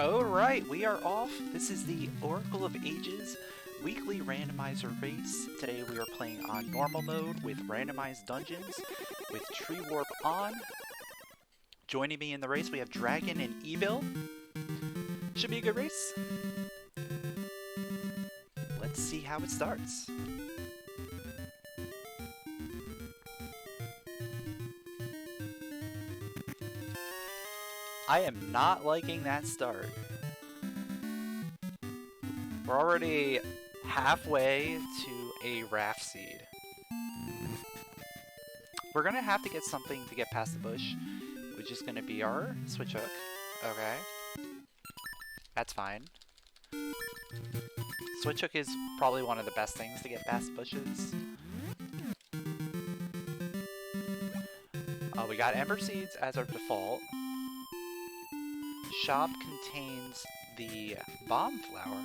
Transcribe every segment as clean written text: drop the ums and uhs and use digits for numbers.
Alright, we are off. This is the Oracle of Ages weekly randomizer race. Today we are playing on normal mode with randomized dungeons with Tree Warp on. Joining me in the race we have Dragon and Evil. Should be a good race. Let's see how it starts. I am not liking that start. We're already halfway to a raft seed. We're gonna have to get something to get past the bush, which is gonna be our switch hook. Okay. That's fine. Switch hook is probably one of the best things to get past bushes. We got ember seeds as our default. Shop contains the bomb flower.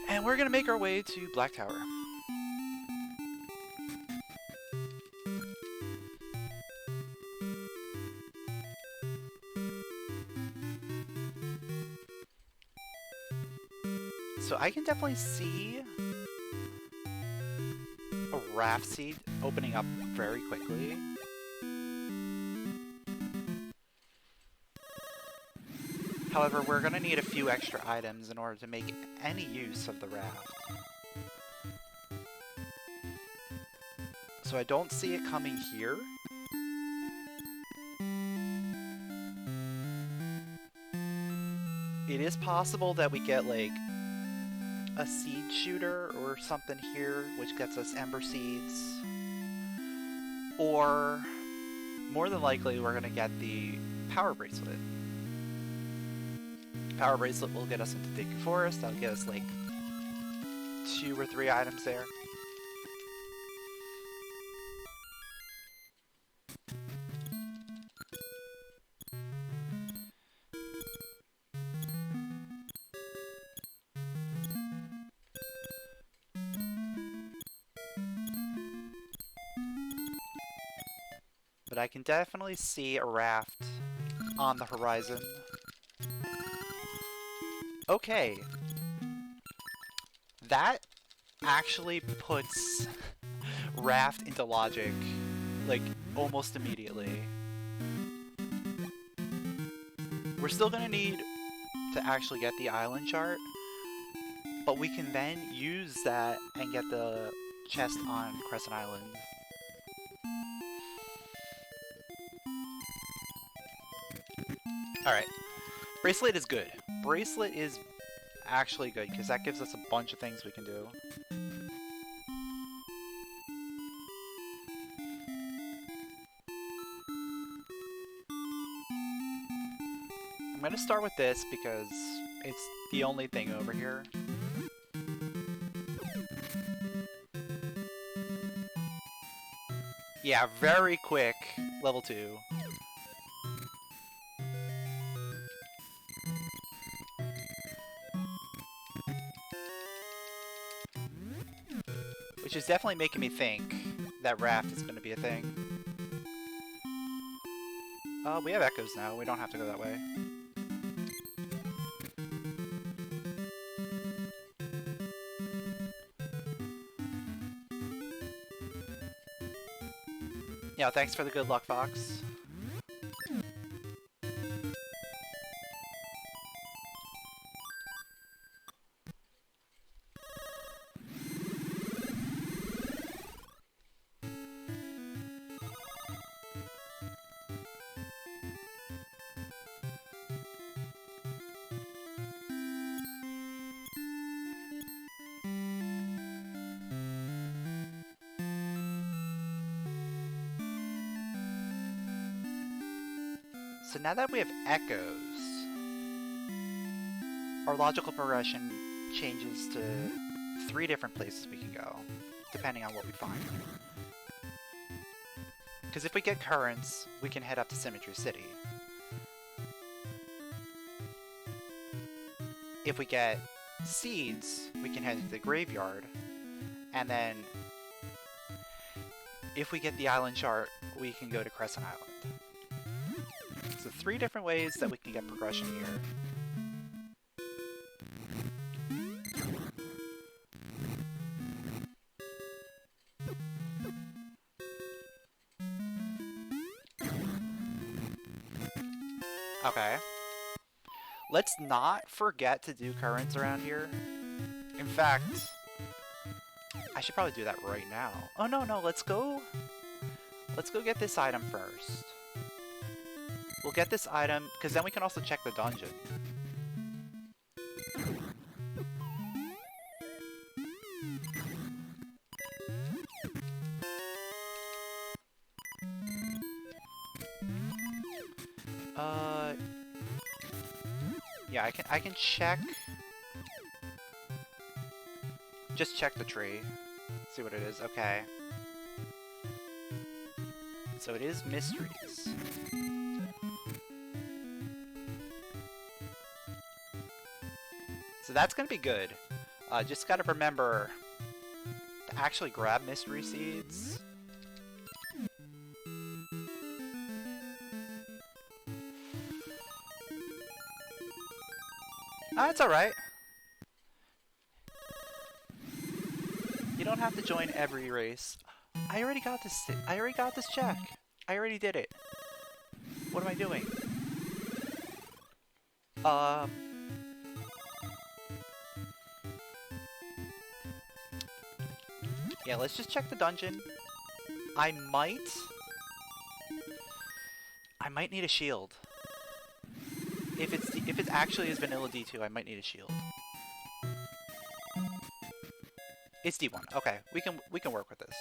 And we're gonna make our way to Black Tower. So I can definitely see a raft seed opening up very quickly. However, we're going to need a few extra items in order to make any use of the raft. So I don't see it coming here. It is possible that we get like a seed shooter or something here, which gets us ember seeds. Or more than likely we're going to get the power bracelet. Power bracelet will get us into Dig Forest. That'll get us like 2 or 3 items there. But I can definitely see a raft on the horizon. Okay, that actually puts raft into logic, like, almost immediately. We're still gonna need to actually get the island chart, but we can then use that and get the chest on Crescent Island. Alright. Bracelet is good. Bracelet is actually good, because that gives us a bunch of things we can do. I'm going to start with this because it's the only thing over here. Yeah, very quick. Level 2. Which is definitely making me think that raft is going to be a thing. We have echoes now. We don't have to go that way. Yeah, thanks for the good luck, Fox. So now that we have echoes, our logical progression changes to 3 different places we can go, depending on what we find. Because if we get currents, we can head up to Symmetry City. If we get seeds, we can head to the graveyard, and then if we get the island chart, we can go to Crescent Island. So 3 different ways that we can get progression here. Okay. Let's not forget to do currents around here. In fact, I should probably do that right now. Oh no, let's go get this item first. We'll get this item, because then we can also check the dungeon. Yeah, I can check. Just check the tree. See what it is. Okay. So it is mysteries. So that's gonna be good. Just gotta remember to actually grab mystery seeds. It's alright. You don't have to join every race. I already got this check. I already did it. What am I doing? Yeah, let's just check the dungeon. I might need a shield. If it actually is vanilla D2, I might need a shield. It's D1. Okay, we can work with this.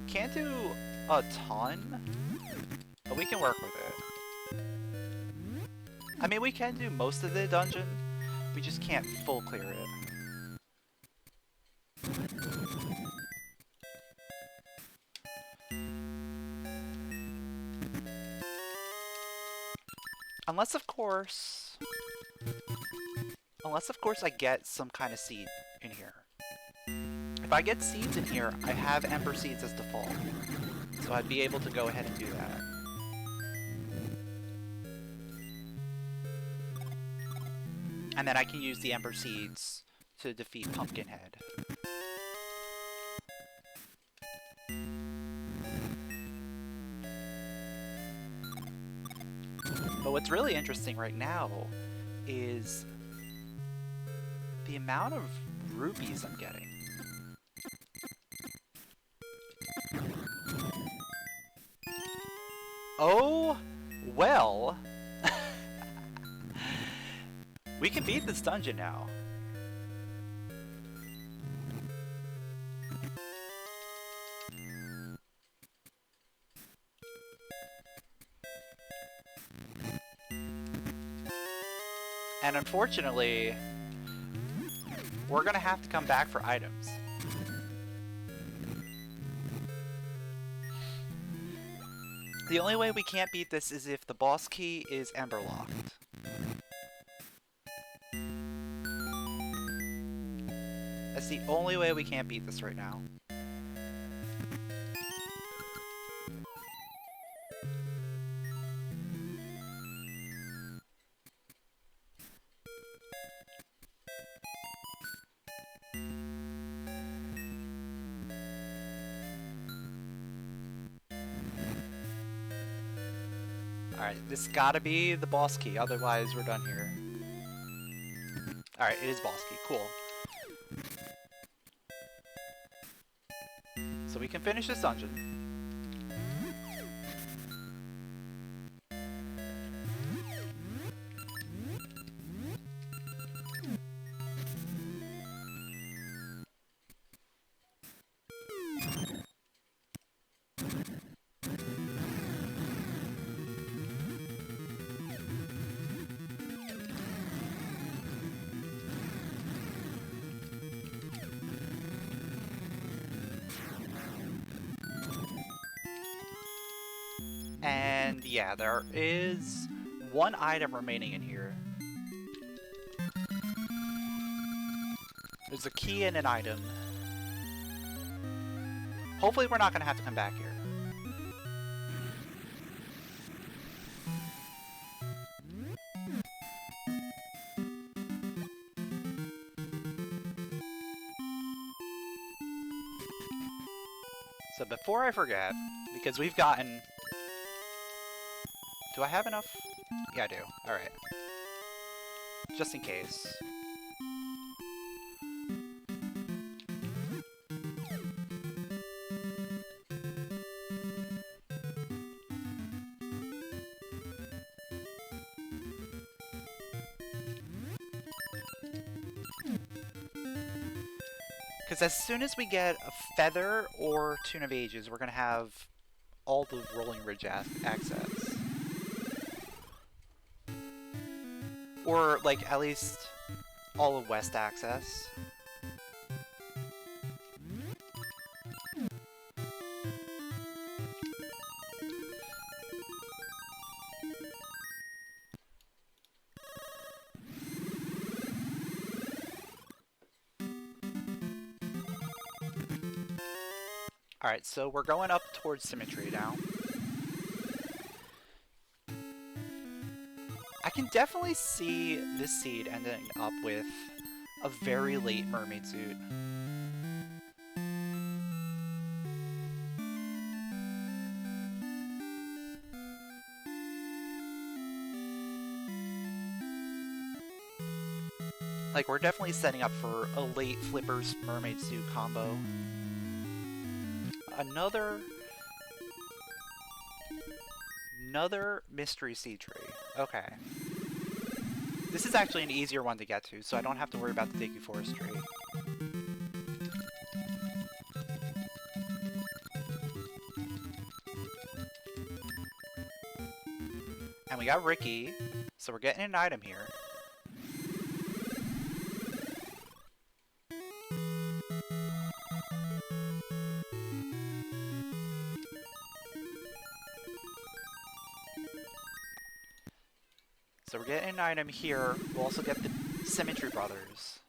Can't do a ton, but we can work with it. I mean, we can do most of the dungeon. We just can't full clear it. Unless of course I get some kind of seed in here. If I get seeds in here, I have Ember Seeds as default. So I'd be able to go ahead and do that. And then I can use the Ember Seeds to defeat Pumpkinhead. But what's really interesting right now is the amount of rupees I'm getting. Oh, well. We can beat this dungeon now. And unfortunately, we're gonna have to come back for items. The only way we can't beat this is if the boss key is Ember locked. That's the only way we can't beat this right now. Alright, this gotta be the boss key, otherwise we're done here. Alright, it is boss key, cool. So we can finish this dungeon. And yeah, there is one item remaining in here. There's a key and an item. Hopefully we're not going to have to come back here. So before I forget, because we've gotten... Do I have enough? Yeah, I do. Alright. Just in case. Because as soon as we get a feather or Tune of Ages, we're going to have all the Rolling Ridge access. Or, like, at least all of West access. Alright, so we're going up towards Symmetry now. I can definitely see this seed ending up with a very late mermaid suit. Like, we're definitely setting up for a late Flippers mermaid suit combo. Another mystery seed tree. Okay. This is actually an easier one to get to, so I don't have to worry about the Dicky Forest tree. And we got Ricky, so we're getting an item here. So we're getting an item here. We'll also get the Symmetry Brothers.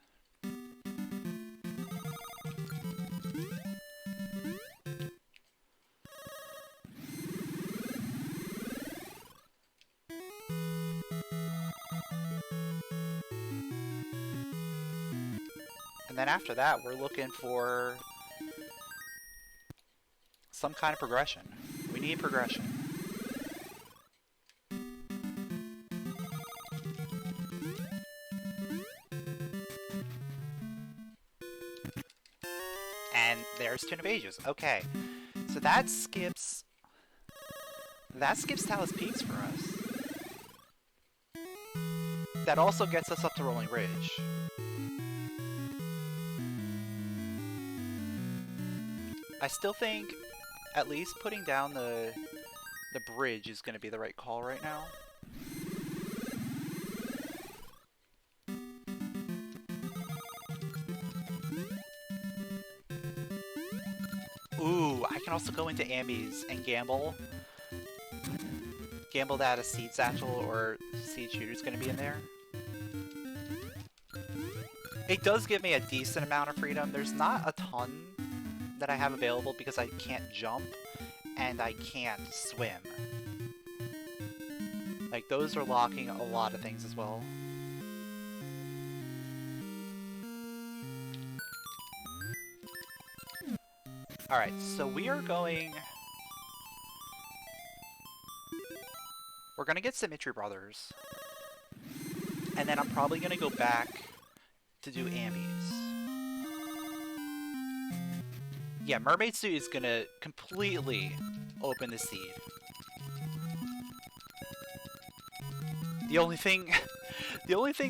And then after that, we're looking for some kind of progression. We need progression. And there's Tune of Ages. Okay, so that skips Talus Peaks for us. That also gets us up to Rolling Ridge. I still think at least putting down the bridge is going to be the right call right now. Ooh, I can also go into Ambies and gamble. Gamble that a Seed Satchel or Seed Shooter's going to be in there. It does give me a decent amount of freedom. There's not a ton that I have available because I can't jump and I can't swim. Like, those are locking a lot of things as well. Alright, so we are going... We're gonna get Symmetry Brothers. And then I'm probably gonna go back to do Ambies. Yeah, Mermaid Suit is gonna completely open the seed. The only thing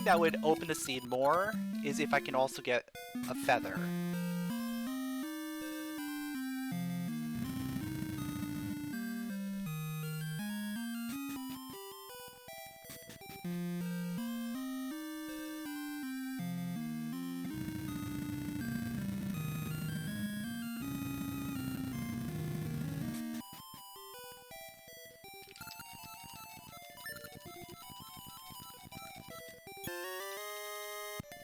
that would open the seed more is if I can also get a feather.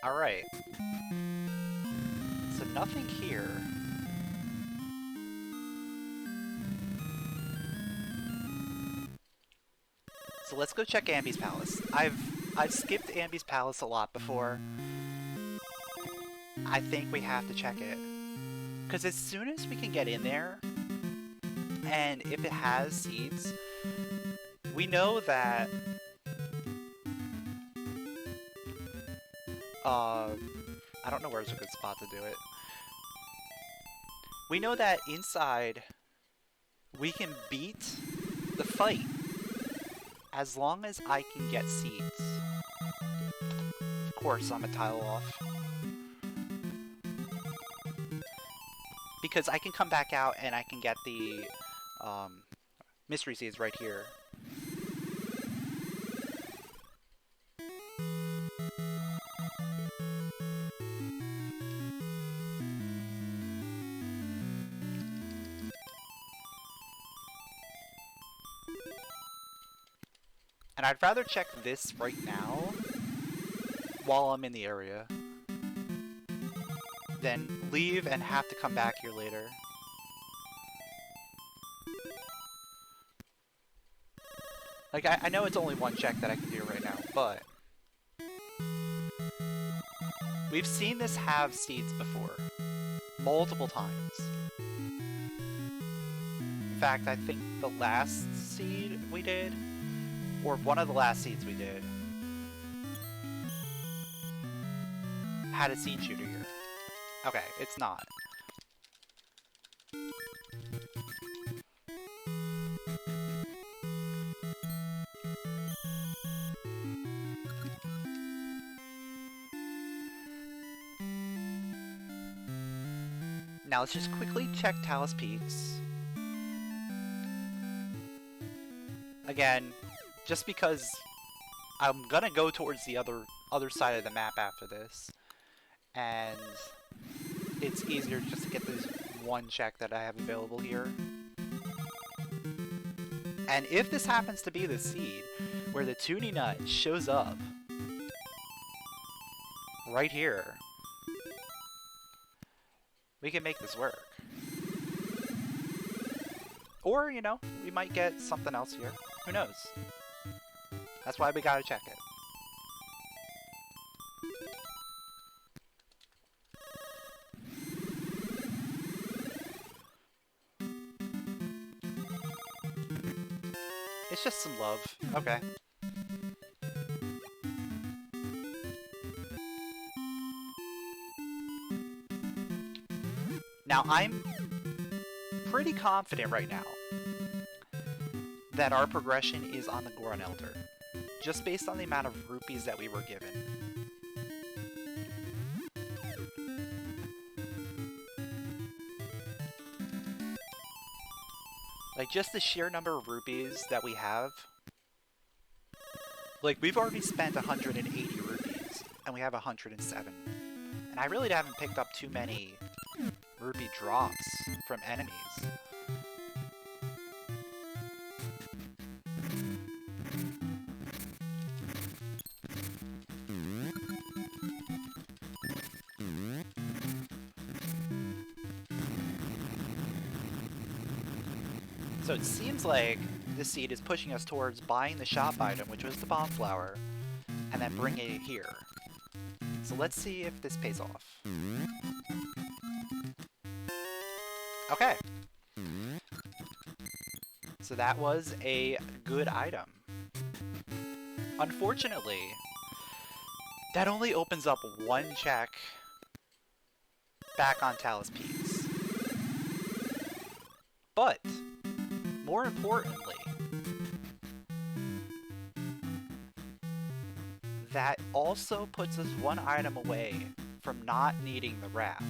Alright. So nothing here. So let's go check Ambi's Palace. I've skipped Ambi's Palace a lot before. I think we have to check it. Because as soon as we can get in there, And if it has seeds, we know that I don't know where's a good spot to do it. We know that inside we can beat the fight as long as I can get seeds. Of course, I'm a tile off. Because I can come back out and I can get the mystery seeds right here. And I'd rather check this right now while I'm in the area than leave and have to come back here later. Like, I know it's only one check that I can do right now, but we've seen this have seeds before. Multiple times. In fact, I think the last seed we did, or one of the last seeds we did, had a seed shooter here. Okay, it's not. Now let's just quickly check Talus Peaks. Again, just because I'm gonna go towards the other side of the map after this, and it's easier just to get this one check that I have available here. And if this happens to be the seed where the Toonie Nut shows up right here, we can make this work. Or, you know, we might get something else here. Who knows? That's why we gotta check it. It's just some love. Okay. Now, I'm pretty confident right now that our progression is on the Goron Elder, just based on the amount of rupees that we were given. Like, just the sheer number of rupees that we have. Like, we've already spent 180 rupees, and we have 107. And I really haven't picked up too many rupee drops from enemies. So it seems like this seed is pushing us towards buying the shop item, which was the bomb flower, and then bringing it here. So let's see if this pays off. Okay. So that was a good item. Unfortunately, that only opens up one check back on Talus Peaks. But, more importantly, that also puts us one item away from not needing the raft.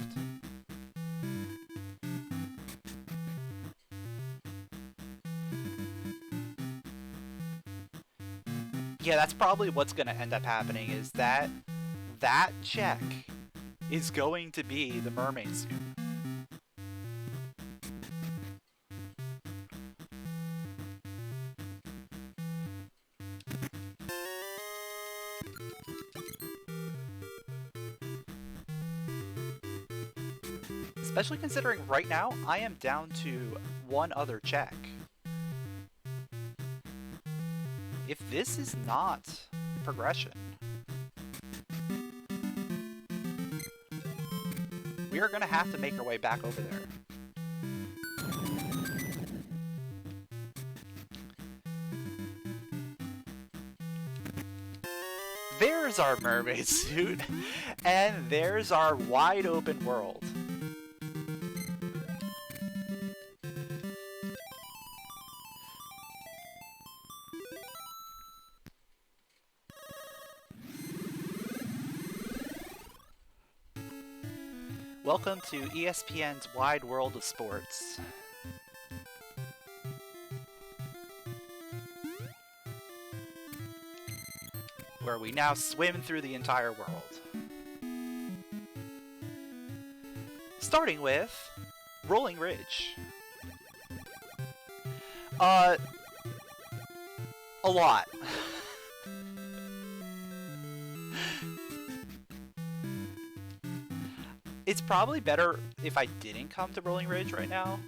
Yeah, that's probably what's going to end up happening, is that that check is going to be the mermaid suit. Especially considering right now, I am down to one other check. If this is not progression, we are going to have to make our way back over there. There's our mermaid suit, and there's our wide open world. Welcome to ESPN's Wide World of Sports. Where we now swim through the entire world. Starting with Rolling Ridge. A lot. It's probably better if I didn't come to Rolling Ridge right now.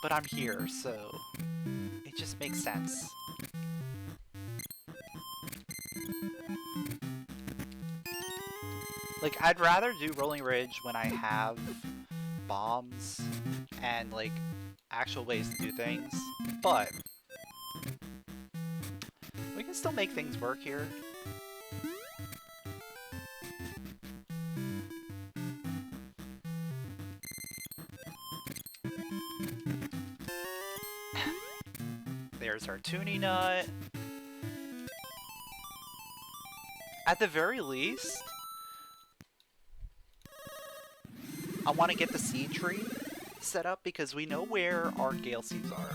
But I'm here, so it just makes sense. Like, I'd rather do Rolling Ridge when I have bombs and, like, actual ways to do things, but we can still make things work here. There's our Toonie Nut. At the very least, I want to get the seed tree set up because we know where our gale seeds are.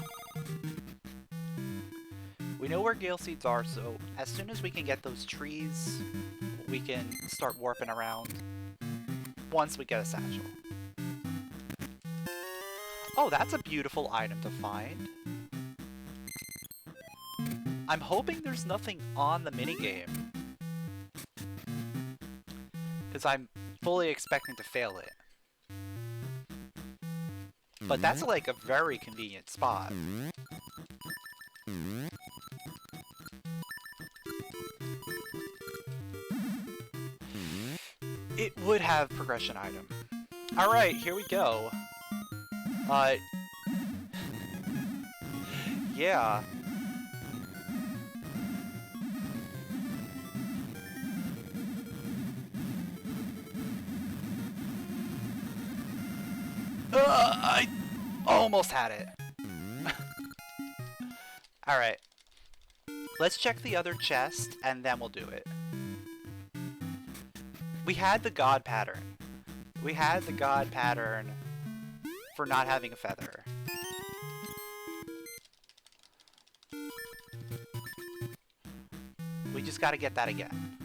We know where gale seeds are, so as soon as we can get those trees, we can start warping around once we get a satchel. Oh, that's a beautiful item to find. I'm hoping there's nothing on the minigame, because I'm fully expecting to fail it. But that's like a very convenient spot. It would have progression item. Alright, here we go. Yeah. I almost had it. Alright. Let's check the other chest, and then we'll do it. We had the god pattern. We had the god pattern for not having a feather. We just gotta get that again.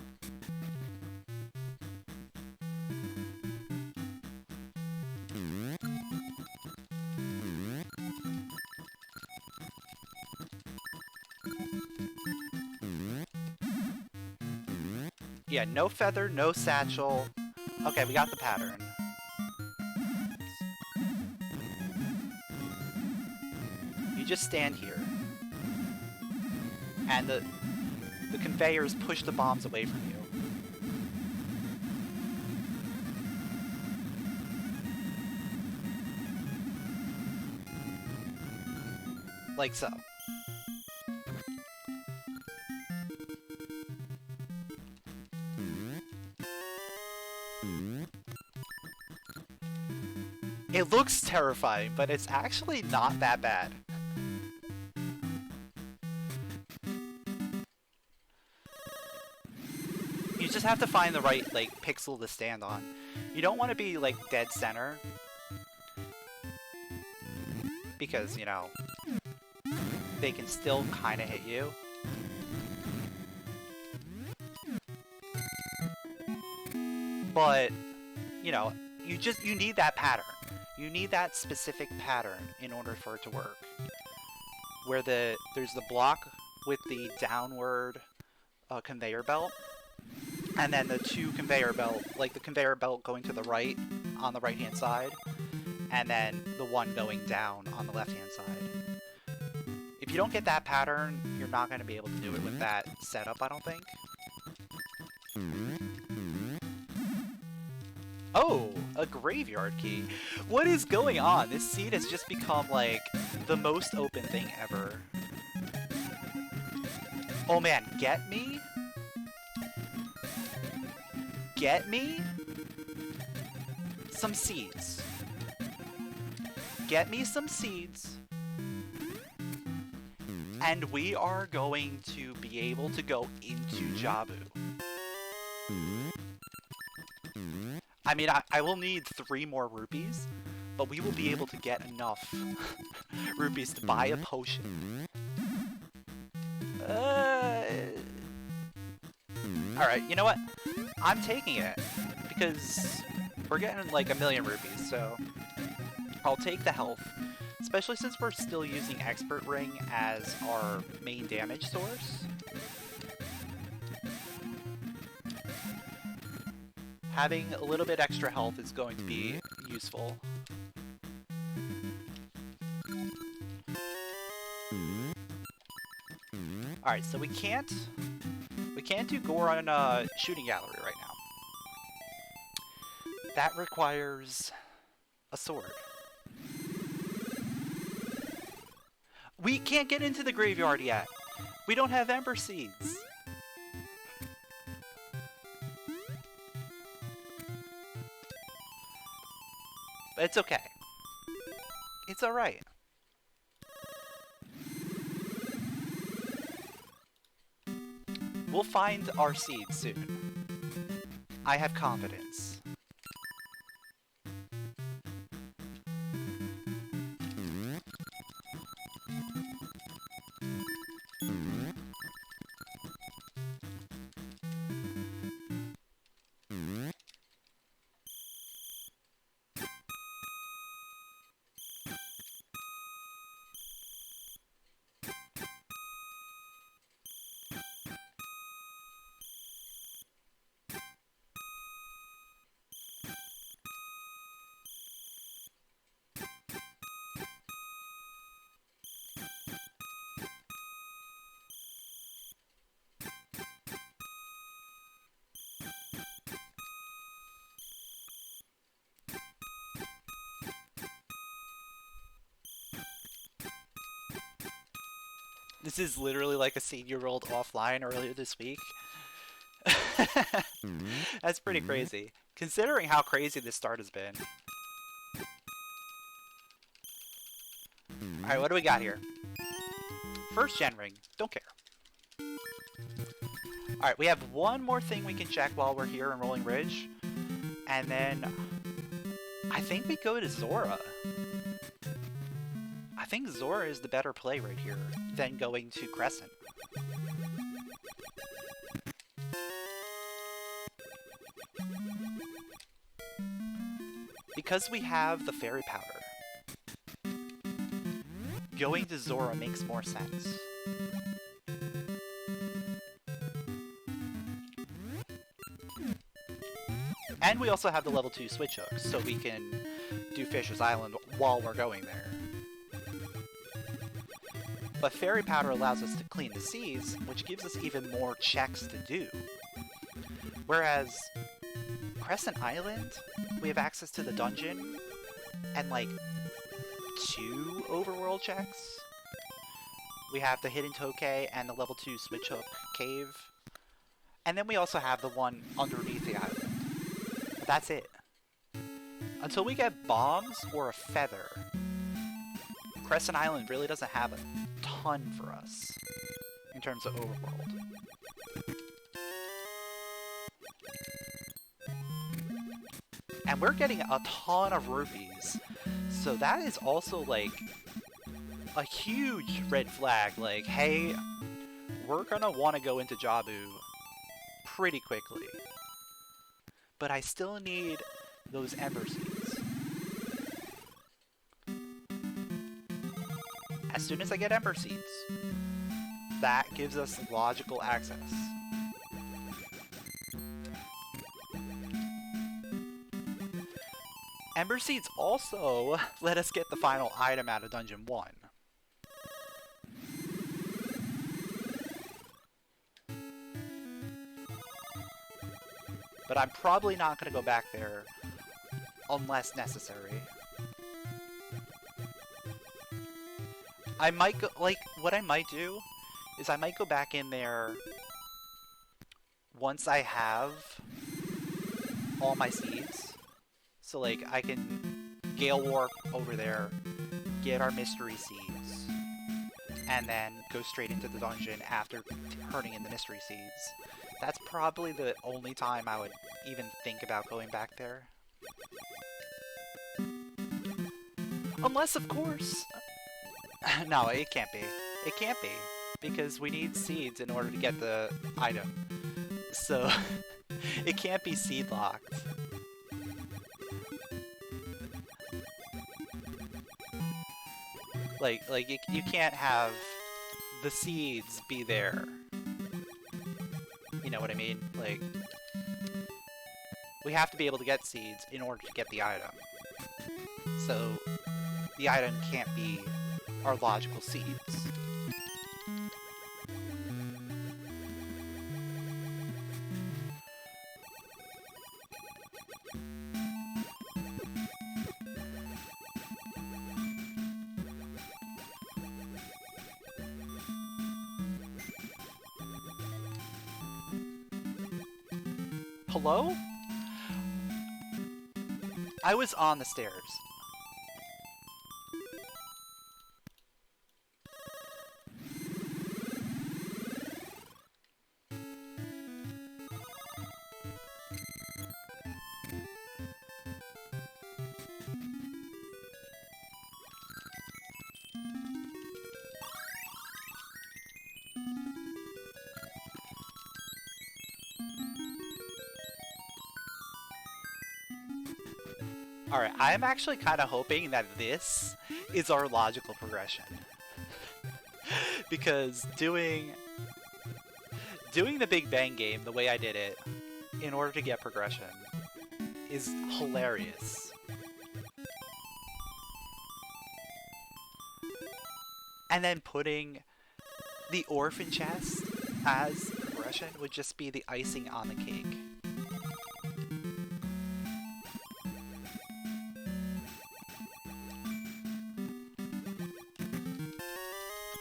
Yeah, no feather, no satchel. Okay, we got the pattern. You just stand here. And the conveyors push the bombs away from you. Like so. It looks terrifying, but it's actually not that bad. You just have to find the right, like, pixel to stand on. You don't want to be, like, dead center. Because, you know, they can still kind of hit you. But, you know, you need that pattern. You need that specific pattern in order for it to work. Where there's the block with the downward conveyor belt, and then the two conveyor belt, like the conveyor belt going to the right on the right hand side, and then the one going down on the left hand side. If you don't get that pattern, you're not going to be able to do it with that setup, I don't think. Oh, a graveyard key. What is going on? This seed has just become, like, the most open thing ever. Oh man, get me? get me some seeds. Get me some seeds. And we are going to be able to go into Jabu. I mean, I will need 3 more rupees, but we will be able to get enough rupees to buy a potion. Alright, you know what? I'm taking it, because we're getting like 1,000,000 rupees, so I'll take the health. Especially since we're still using Expert Ring as our main damage source. Having a little bit extra health is going to be useful. Alright, so we can't do Goron shooting gallery right now. That requires a sword. We can't get into the graveyard yet. We don't have Ember Seeds. But it's okay. It's alright. We'll find our seeds soon. I have confidence. This is literally like a scene you rolled offline earlier this week. That's pretty crazy, considering how crazy this start has been. Alright, what do we got here? First gen ring. Don't care. Alright, we have one more thing we can check while we're here in Rolling Ridge. And then I think we go to Zora. I think Zora is the better play right here than going to Crescent. Because we have the fairy powder, going to Zora makes more sense. And we also have the level 2 switch hooks, so we can do Fisher's Island while we're going there. But Fairy Powder allows us to clean the seas, which gives us even more checks to do. Whereas Crescent Island, we have access to the dungeon and like 2 overworld checks. We have the Hidden Tokay and the level 2 Switch Hook Cave. And then we also have the one underneath the island. But that's it. Until we get bombs or a feather, Crescent Island really doesn't have a ton for us in terms of overworld. And we're getting a ton of rupees, so that is also like a huge red flag, like, hey, we're gonna want to go into Jabu pretty quickly. But I still need those Ember Seeds. As soon as I get Ember Seeds, that gives us logical access. Ember Seeds also let us get the final item out of Dungeon 1. But I'm probably not going to go back there unless necessary. I might go, like, what I might do is I might go back in there once I have all my seeds. So like I can Gale Warp over there, get our mystery seeds, and then go straight into the dungeon after turning in the mystery seeds. That's probably the only time I would even think about going back there. Unless, of course... No, it can't be. It can't be. Because we need seeds in order to get the item. So, it can't be seed locked. Like you can't have the seeds be there. You know what I mean? Like, we have to be able to get seeds in order to get the item. So, the item can't be our logical seeds. Hello? I was on the stairs. Alright, I'm actually kind of hoping that this is our logical progression. Because doing the Big Bang game the way I did it, in order to get progression, is hilarious. And then putting the orphan chest as progression would just be the icing on the cake.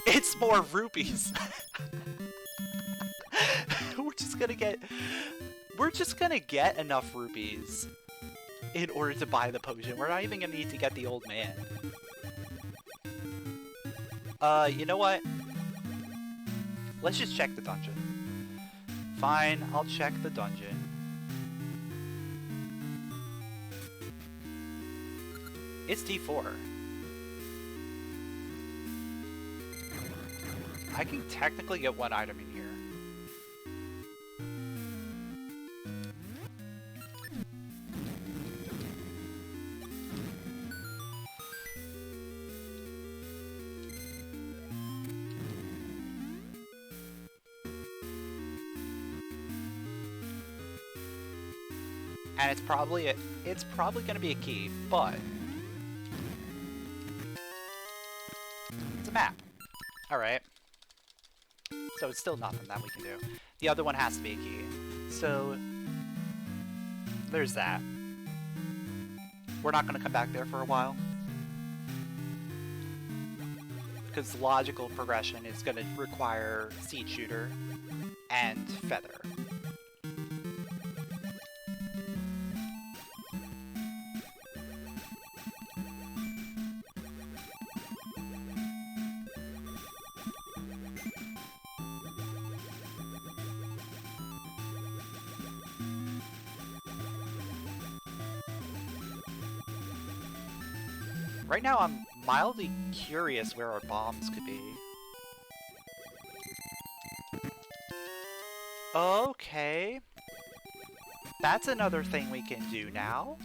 It's more rupees. We're just gonna get enough rupees in order to buy the potion. We're not even gonna need to get the old man. You know what? Let's just check the dungeon. Fine, I'll check the dungeon. It's D4. I can technically get one item in here. And it's probably gonna be a key, but it's a map. Alright. So it's still nothing that we can do. The other one has to be a key. So there's that. We're not gonna come back there for a while. Because logical progression is gonna require Seed Shooter and Feather. Right now, I'm mildly curious where our bombs could be. Okay. That's another thing we can do now.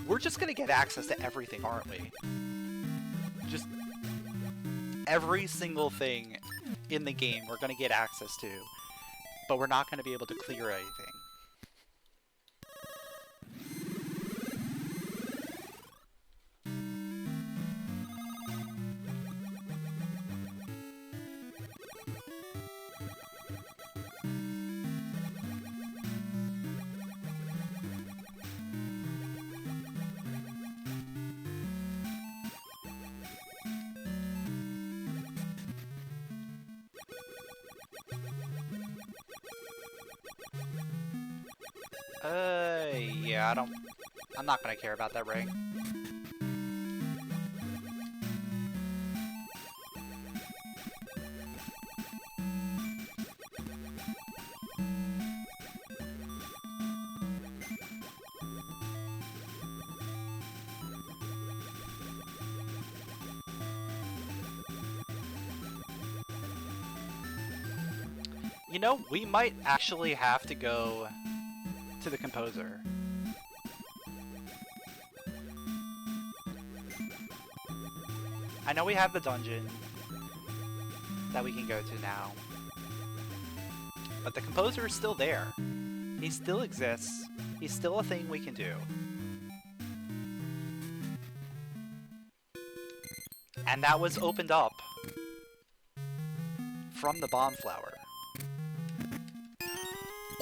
We're just gonna get access to everything, aren't we? Just every single thing in the game we're gonna get access to. But we're not going to be able to clear anything. Yeah, I'm not gonna care about that ring. You know, we might actually have to go to the composer. I know we have the dungeon that we can go to now, but the composer is still there. He still exists. He's still a thing we can do. And that was opened up from the bomb flower.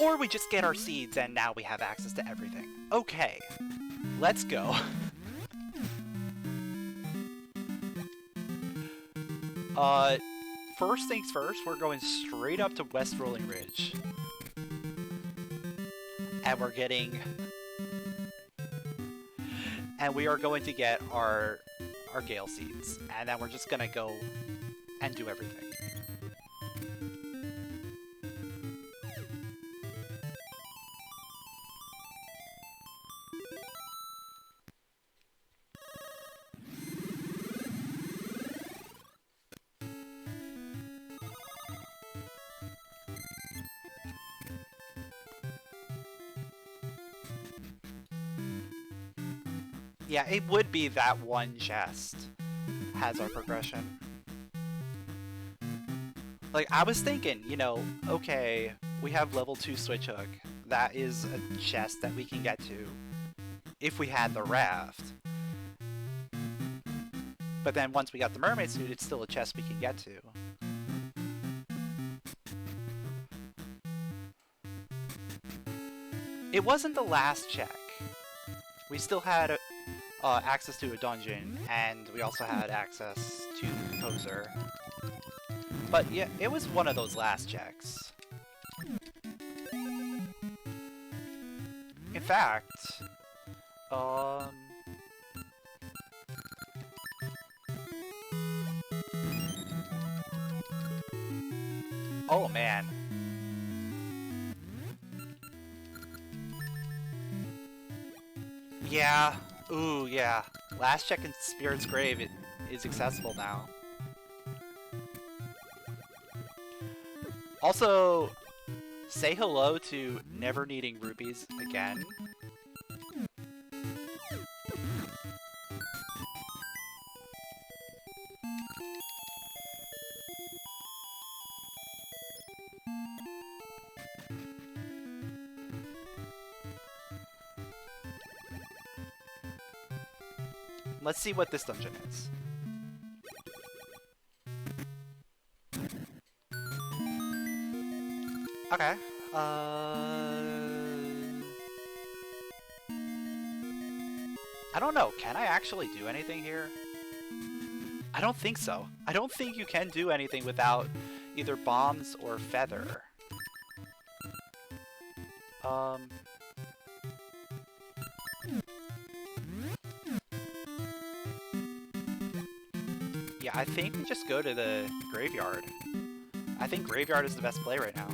Or we just get our seeds and now we have access to everything. Okay, let's go. First things first, we're going straight up to West Rolling Ridge. And we're getting... And we are going to get our Gale Seeds. And then we're just gonna go and do everything. Yeah, it would be that one chest has our progression. Like, I was thinking, you know, okay, we have level 2 Switch Hook. That is a chest that we can get to if we had the raft. But then once we got the mermaid suit, it's still a chest we can get to. It wasn't the last check. We still had access to a dungeon, and we also had access to the composer. But yeah, it was one of those last checks. In fact, oh man. Yeah. Ooh, yeah. Last check in Spirit's Grave is accessible now. Also, say hello to never needing rupees again. Let's see what this dungeon is. Okay. I don't know. Can I actually do anything here? I don't think so. I don't think you can do anything without either bombs or feather. Yeah, I think we just go to the graveyard. I think graveyard is the best play right now.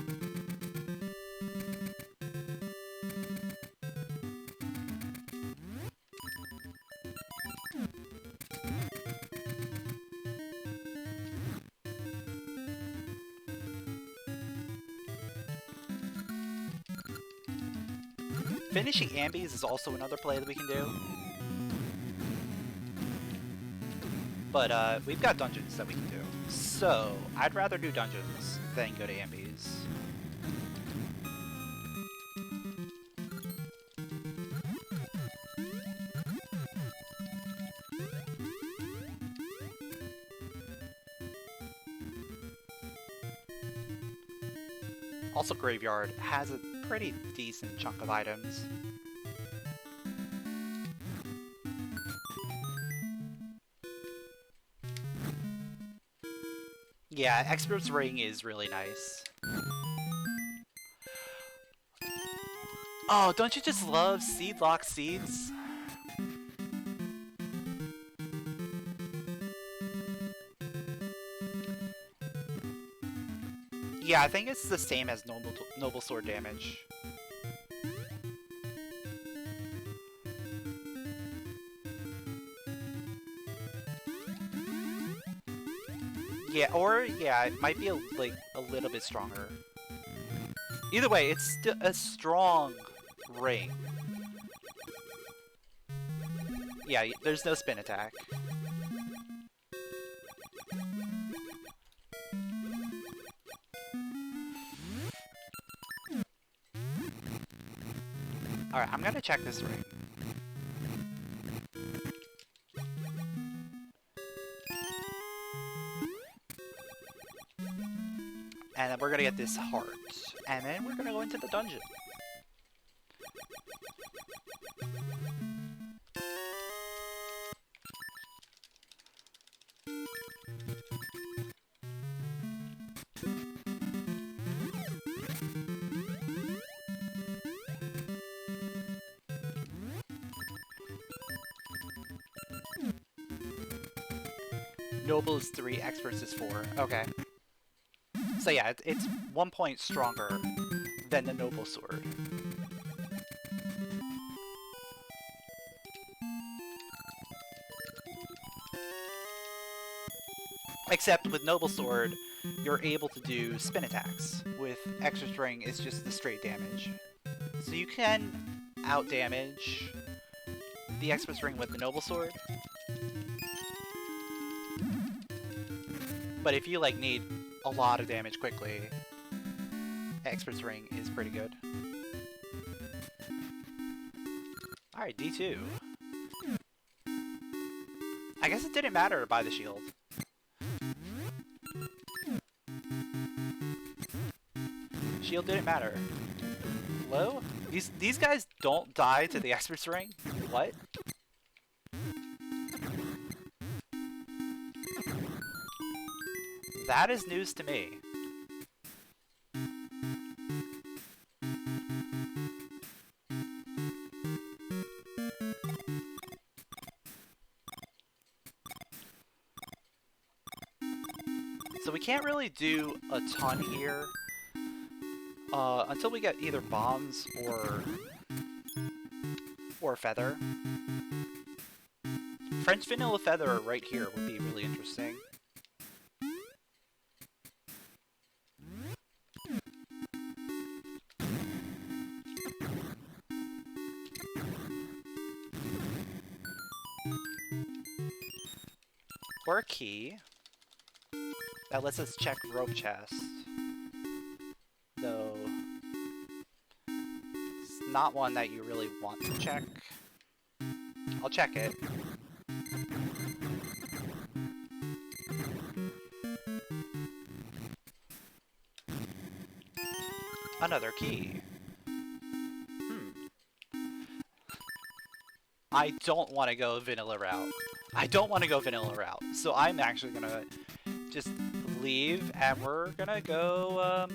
Finishing ambies is also another play that we can do. But we've got dungeons that we can do. So, I'd rather do dungeons than go to ambies. Also, Graveyard has a pretty decent chunk of items. Yeah, Expert's Ring is really nice. Oh, don't you just love seed lock seeds? Yeah, I think it's the same as noble sword damage. Yeah, or yeah, it might be like a little bit stronger. Either way, it's still a strong ring. Yeah, there's no spin attack. Alright, I'm gonna check this ring. And then we're gonna get this heart. And then we're gonna go into the dungeon. Noble is 3, Experts is 4. Okay. So yeah, it's 1 point stronger than the Noble Sword. Except with Noble Sword, you're able to do spin attacks. With Extra String, it's just the straight damage. So you can out-damage the Expert Ring with the Noble Sword. But if you like need a lot of damage quickly, Expert's Ring is pretty good. Alright, D2. I guess it didn't matter to buy the shield. Shield didn't matter. Hello? These guys don't die to the Expert's Ring? What? That is news to me. So we can't really do a ton here until we get either bombs or feather. French vanilla feather right here would be really interesting. Or a key that lets us check rope chest. Though it's not one that you really want to check. I'll check it. Another key. I don't want to go vanilla route. I don't want to go vanilla route. So I'm actually gonna just leave and we're gonna go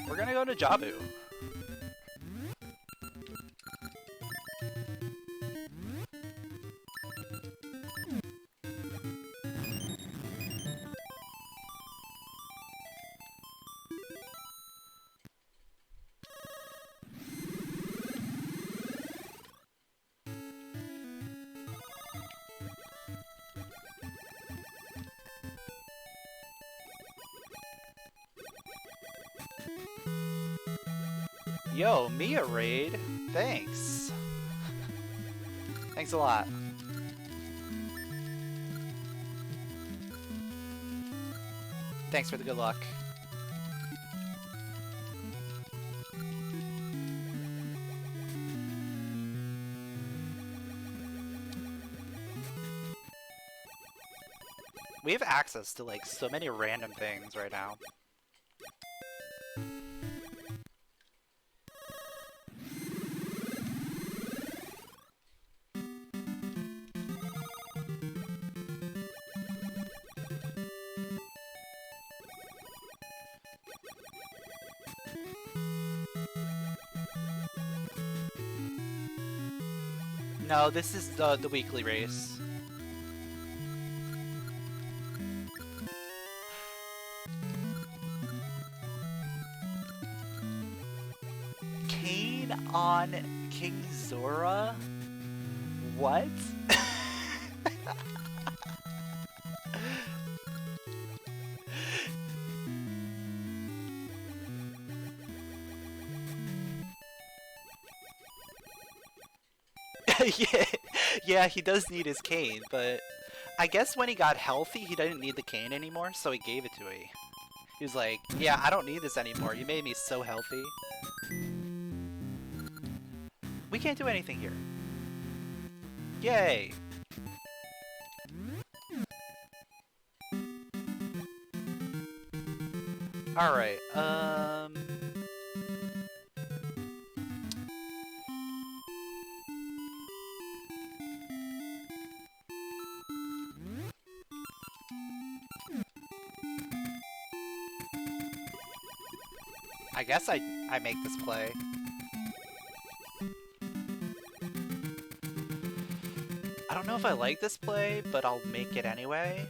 we're gonna go to Jabu. Yo, Mia raid. Thanks. Thanks a lot. Thanks for the good luck. We have access to like so many random things right now. No, this is the weekly race. Kane on King Zora? What? yeah, he does need his cane, but I guess when he got healthy, he didn't need the cane anymore, so he gave it to me. He was like, yeah, I don't need this anymore. You made me so healthy. We can't do anything here. Yay! Alright, I guess I make this play. I don't know if I like this play, but I'll make it anyway.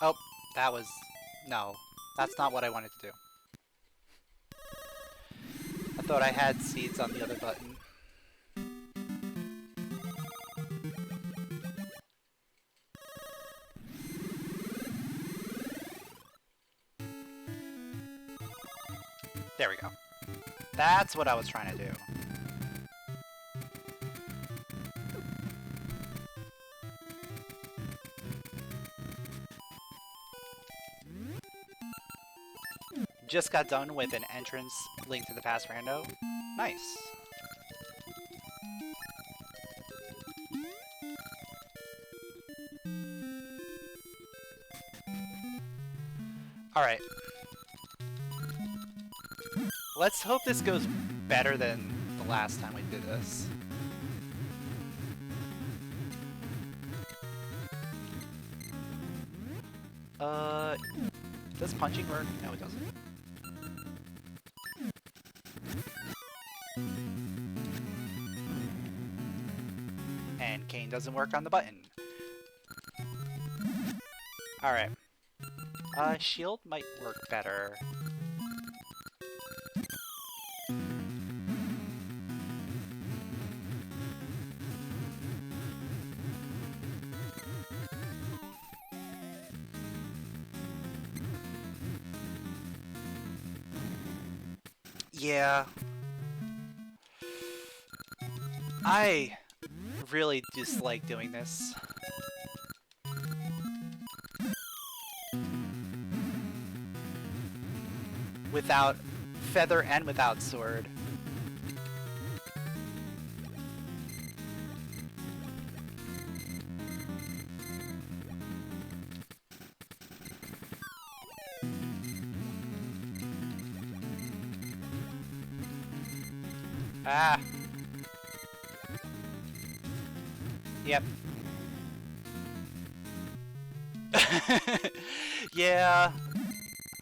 Oh, that was... no, that's not what I wanted to do. I thought I had seeds on the other button. There we go. That's what I was trying to do. Just got done with an entrance Link to the Past rando. Nice. Alright. Let's hope this goes better than the last time we did this. Does punching work? No, it doesn't. And cane doesn't work on the button. Alright. Shield might work better. Yeah. I really dislike doing this. Without feather and without sword. Ah. Yep. Yeah,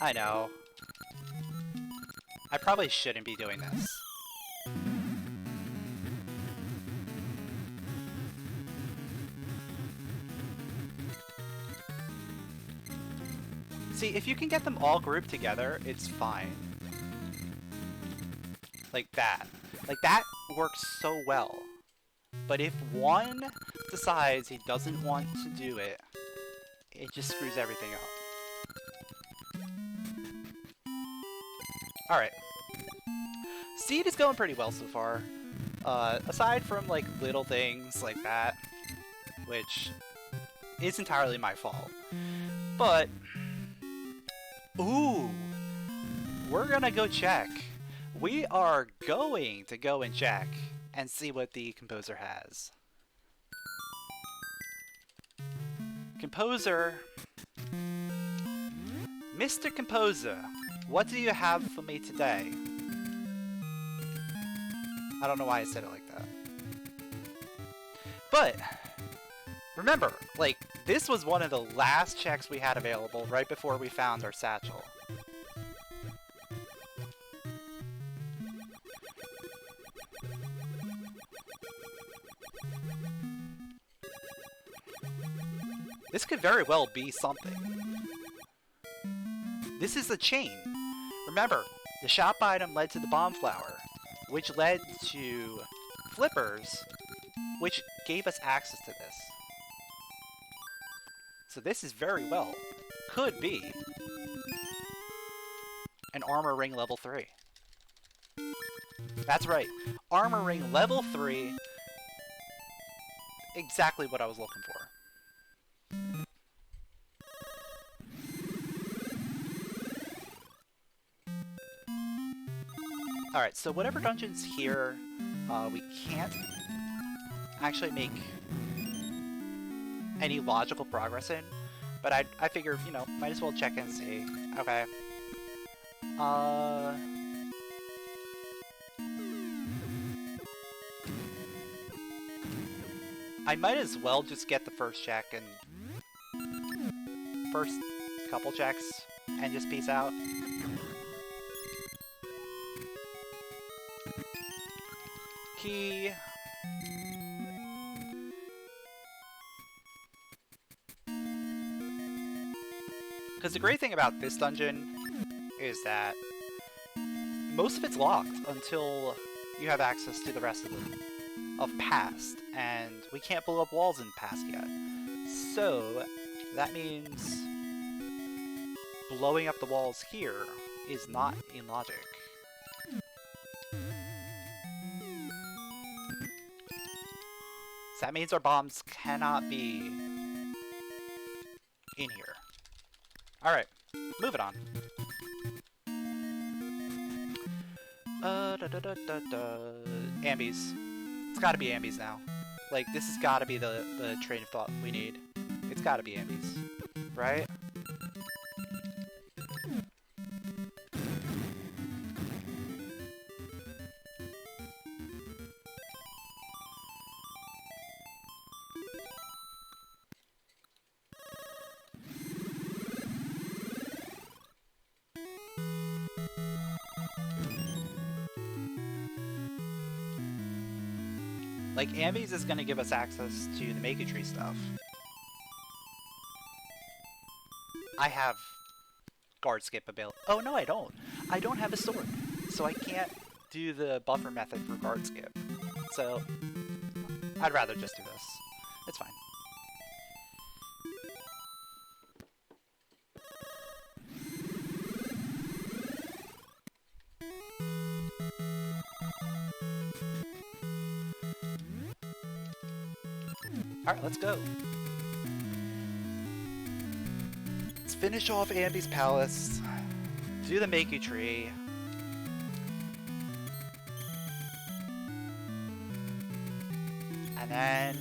I know. I probably shouldn't be doing this. See, if you can get them all grouped together, it's fine. Like that. Like, that works so well. But if one decides he doesn't want to do it, it just screws everything up. Alright. Seed is going pretty well so far. Aside from, like, little things like that, which is entirely my fault. But... ooh! We're gonna go check. We are going to go and check and see what the composer has. Composer. Mr. Composer, what do you have for me today? I don't know why I said it like that. But remember, like, this was one of the last checks we had available right before we found our satchel. This could very well be something. This is a chain. Remember, the shop item led to the bomb flower, which led to flippers, which gave us access to this. So this is very well, could be, an armor ring level 3. That's right, armor ring level 3, exactly what I was looking for. Alright, so whatever dungeon's here, we can't actually make any logical progress in, but I figure, you know, might as well check and see. Okay. I might as well just get the first check and first couple checks and just peace out. Key. Because the great thing about this dungeon is that most of it's locked until you have access to the rest of past, and we can't blow up walls in past yet. So that means blowing up the walls here is not in logic. So that means our bombs cannot be in here. Alright, moving on. Ambies. It's gotta be ambies now. Like, this has gotta be the train of thought we need. It's gotta be ambies. Right? Like, ambies is gonna give us access to the Make a Tree stuff. I have guard skip available. Oh, no, I don't. I don't have a sword, so I can't do the buffer method for guard skip. So, I'd rather just do this. It's fine. Alright, let's go. Let's finish off Ambi's Palace, do the Makey Tree, and then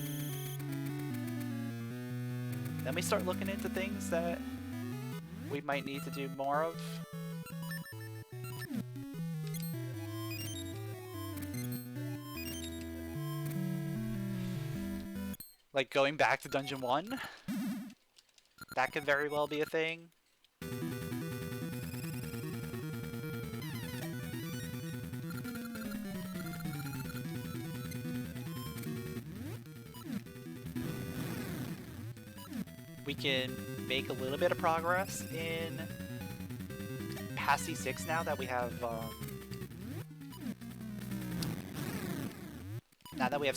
we start looking into things that we might need to do more of. Like going back to Dungeon 1? That could very well be a thing. We can make a little bit of progress in past C6 now that we have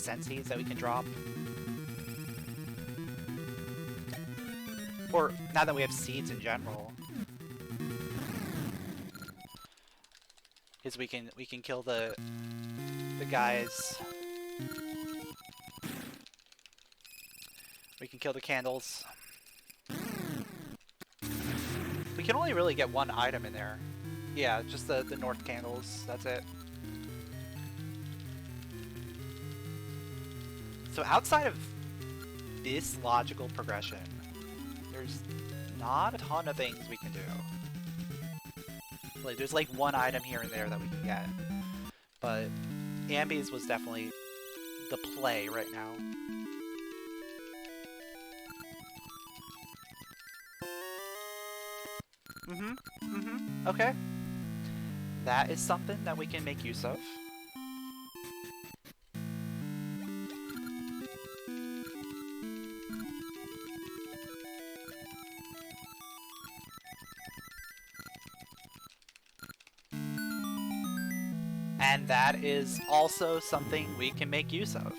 senseis that we can drop. Or, now that we have seeds in general. Because we can kill the guys. We can kill the candles. We can only really get one item in there. Yeah, just the north candles, that's it. So outside of this logical progression, there's not a ton of things we can do. Like, there's like one item here and there that we can get. But Ambies was definitely the play right now. Okay. That is something that we can make use of. And that is also something we can make use of.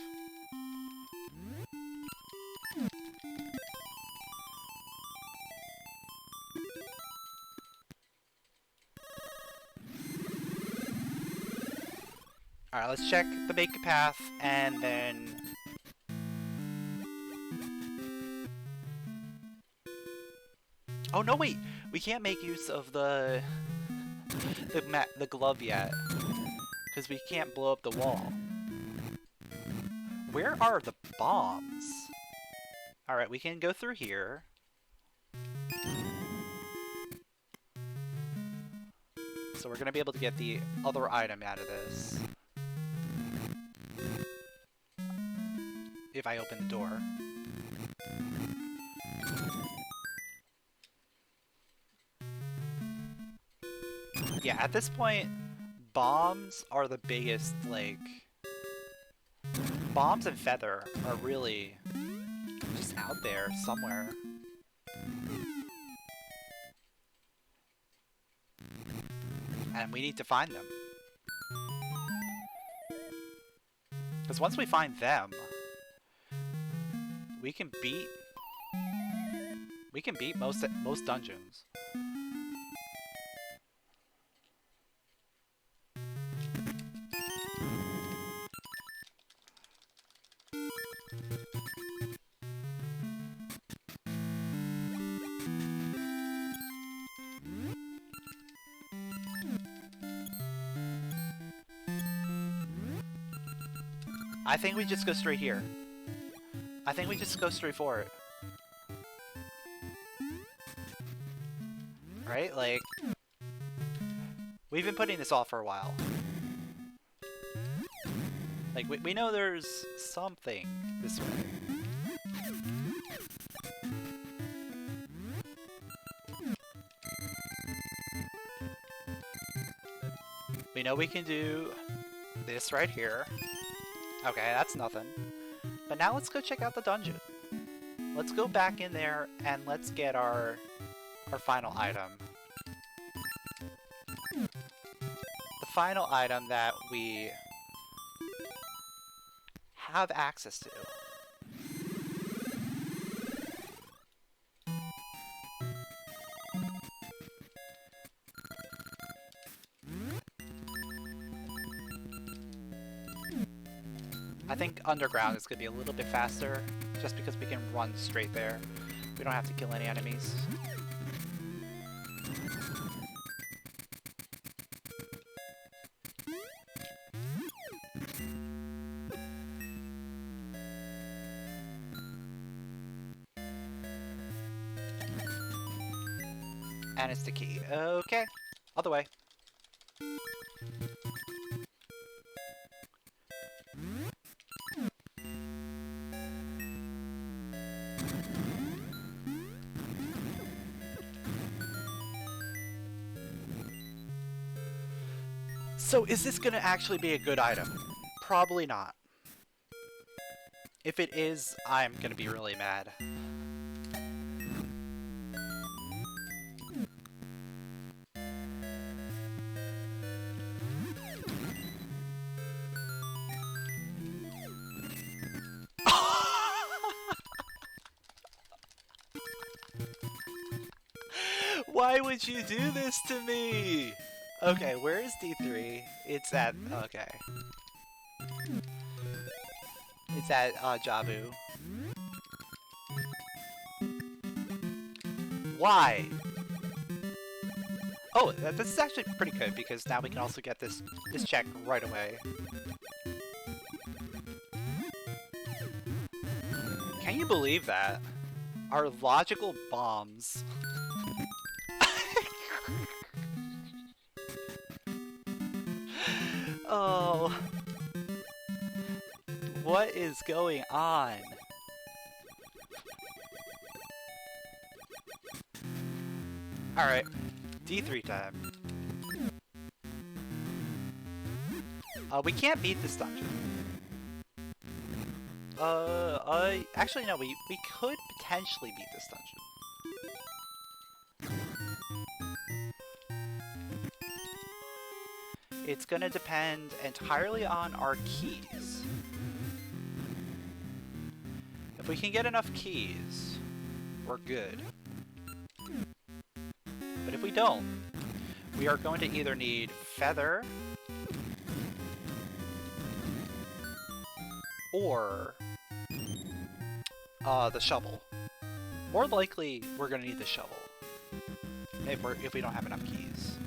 Alright, let's check the make path, and then... Oh, no, wait! We can't make use of the glove yet, because we can't blow up the wall. Where are the bombs? Alright, we can go through here. So we're gonna be able to get the other item out of this. If I open the door. Yeah, at this point, bombs are the biggest, like... Bombs and feather are really just out there somewhere. And we need to find them. Because once we find them, we can beat most dungeons. I think we just go straight here. I think we just go straight for it. Right? Like, we've been putting this off for a while. Like, we know there's something this way. We know we can do this right here. Okay, that's nothing. But now let's go check out the dungeon. Let's go back in there and let's get our final item. The final item that we have access to. I think underground is going to be a little bit faster, just because we can run straight there. We don't have to kill any enemies. And it's the key. Okay. Other way. So is this gonna actually be a good item? Probably not. If it is, I'm gonna be really mad. Why would you do this to me? Okay, where is D3? It's at... okay. It's at, Jabu. Why? Oh, this is actually pretty good, because now we can also get this check right away. Can you believe that? Our logical bombs... Oh, what is going on? Alright, D3 time. We can't beat this dungeon. Actually no, we could potentially beat this dungeon. It's gonna depend entirely on our keys. If we can get enough keys, we're good. But if we don't, we are going to either need feather or the shovel. More likely, we're gonna need the shovel if we don't have enough keys.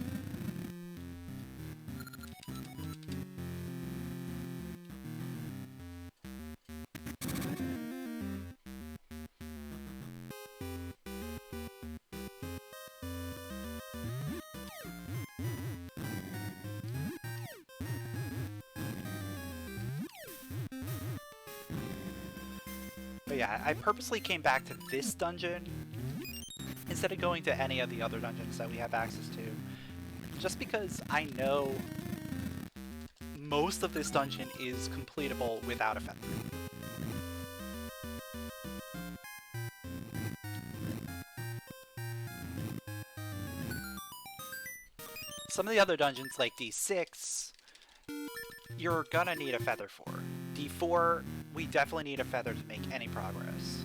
But yeah, I purposely came back to this dungeon instead of going to any of the other dungeons that we have access to. Just because I know most of this dungeon is completable without a feather. Some of the other dungeons, like D6, you're gonna need a feather for. D4, we definitely need a feather to make any progress.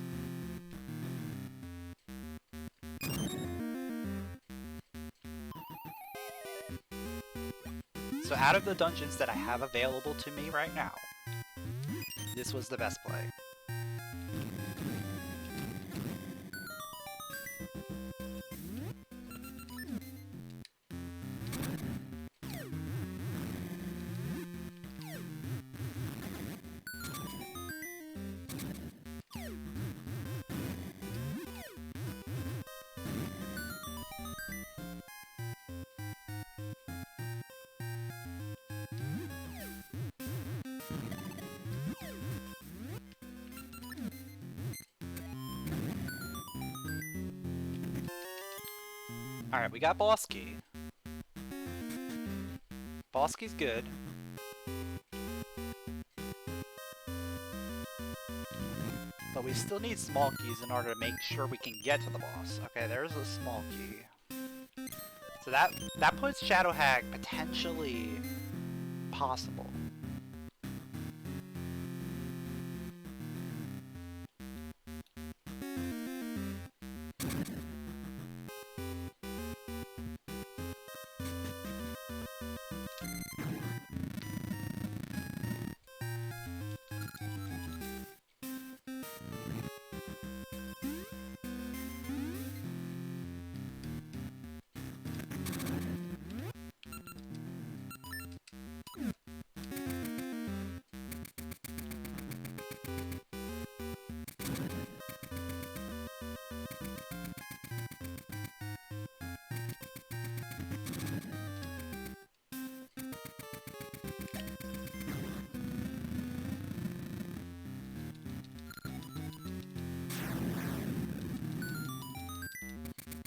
So out of the dungeons that I have available to me right now, this was the best play. Alright, we got boss key. Boss key's good. But we still need small keys in order to make sure we can get to the boss. Okay, there's a small key. So that puts Shadow Hag potentially possible.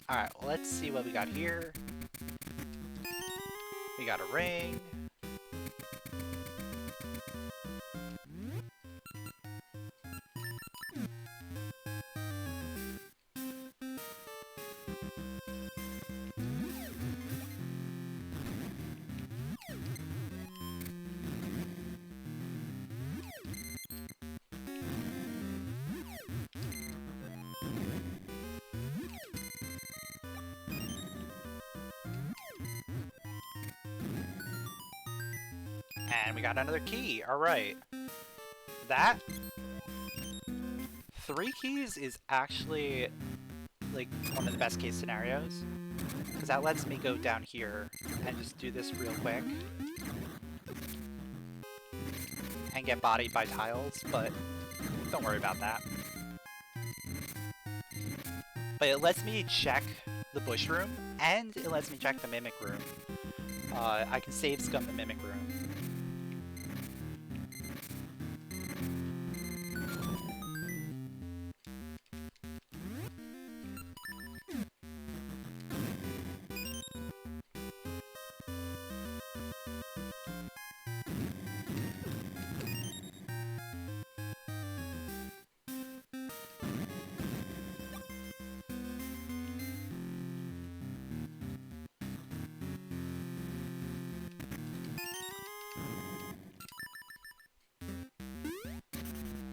Alright, well, let's see what we got here. We got a ring. And we got another key. Alright. That 3 keys is actually like one of the best case scenarios. Because that lets me go down here and just do this real quick. And get bodied by tiles, but don't worry about that. But it lets me check the bush room, and it lets me check the mimic room. I can save scum the mimic room.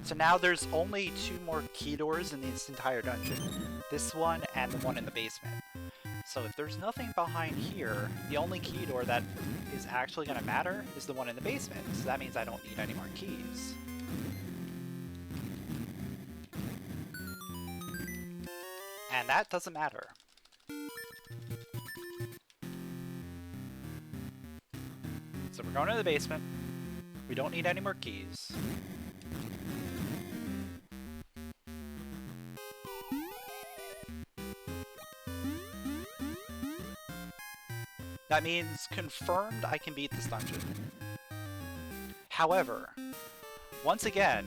So now there's only 2 more key doors in this entire dungeon. This one and the one in the basement. So if there's nothing behind here, the only key door that is actually going to matter is the one in the basement. So that means I don't need any more keys. And that doesn't matter. So we're going to the basement. We don't need any more keys. That means confirmed I can beat this dungeon. However, once again,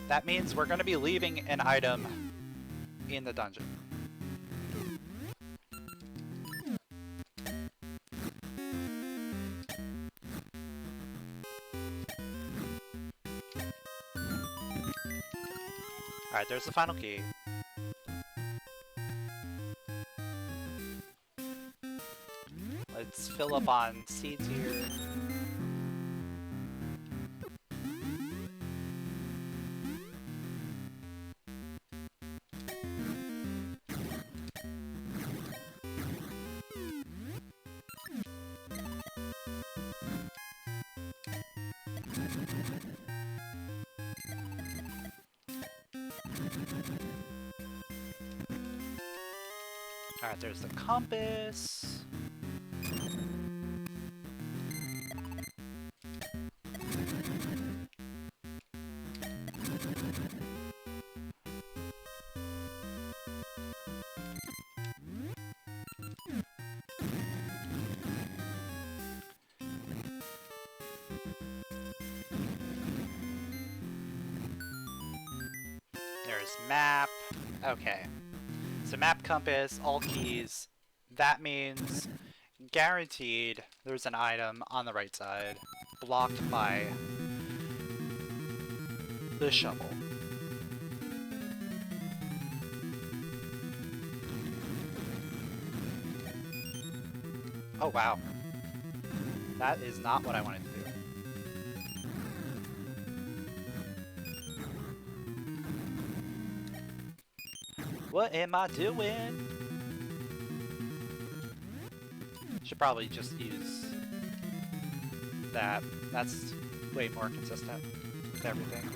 that means we're going to be leaving an item in the dungeon. Alright, there's the final key. Let's fill up on seeds here. Alright, there's the compass. There's map. Okay. So map, compass, all keys. That means guaranteed there's an item on the right side blocked by the shovel. Oh wow. That is not what I wanted to do. What am I doing? Should probably just use that. That's way more consistent with everything.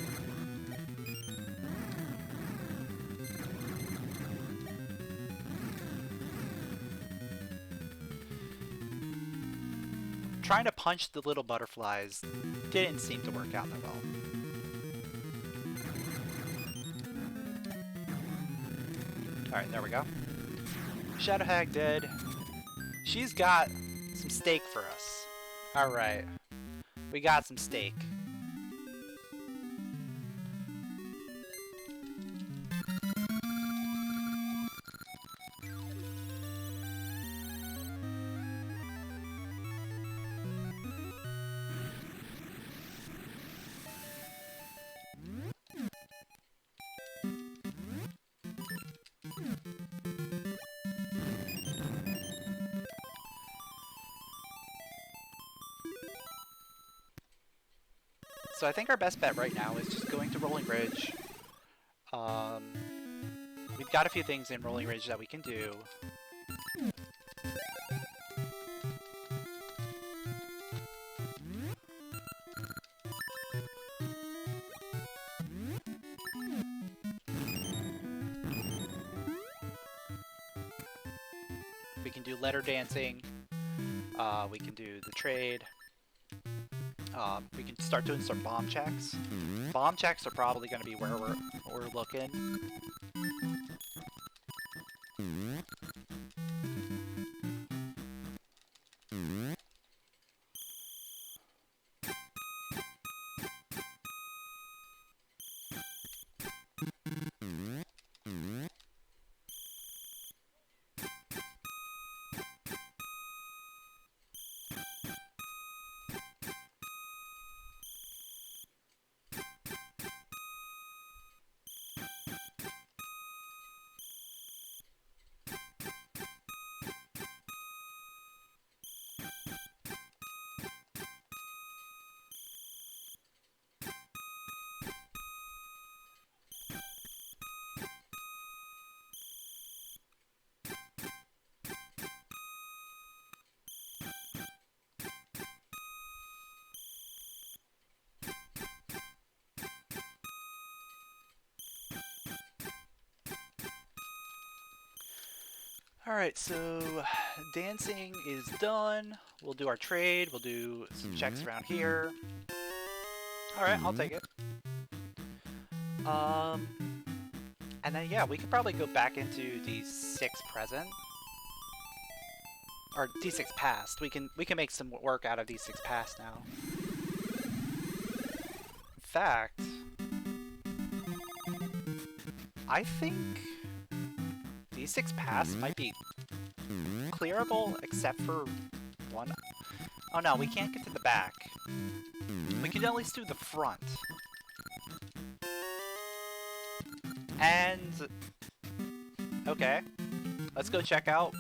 Trying to punch the little butterflies didn't seem to work out that well. Alright, there we go. Shadow Hag dead. She's got some steak for us. Alright. We got some steak. So I think our best bet right now is just going to Rolling Ridge. We've got a few things in Rolling Ridge that we can do. We can do letter dancing. We can do the trade. We can start doing some bomb checks. Bomb checks are probably going to be where we're looking. Alright, so dancing is done. We'll do our trade. We'll do some checks around here. Alright, I'll take it. And then yeah, we could probably go back into D6 present. Or D6 past. We can make some work out of D6 past now. In fact, I think D6 past might be clearable except for one. Oh no, we can't get to the back. We can at least do the front. And okay, let's go check out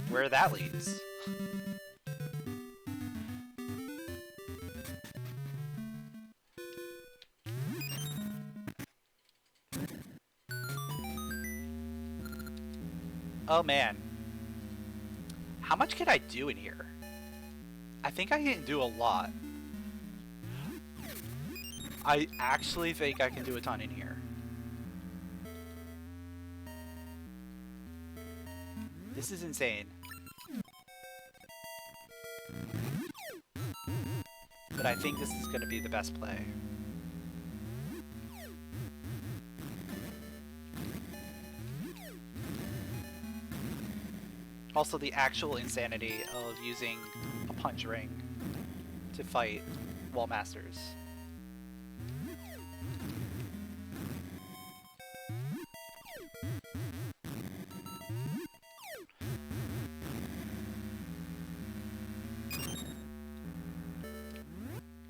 where that leads. Oh man, how much can I do in here? I think I can do a lot. I actually think I can do a ton in here. This is insane. But I think this is going to be the best play. Also, the actual insanity of using a punch ring to fight wall masters.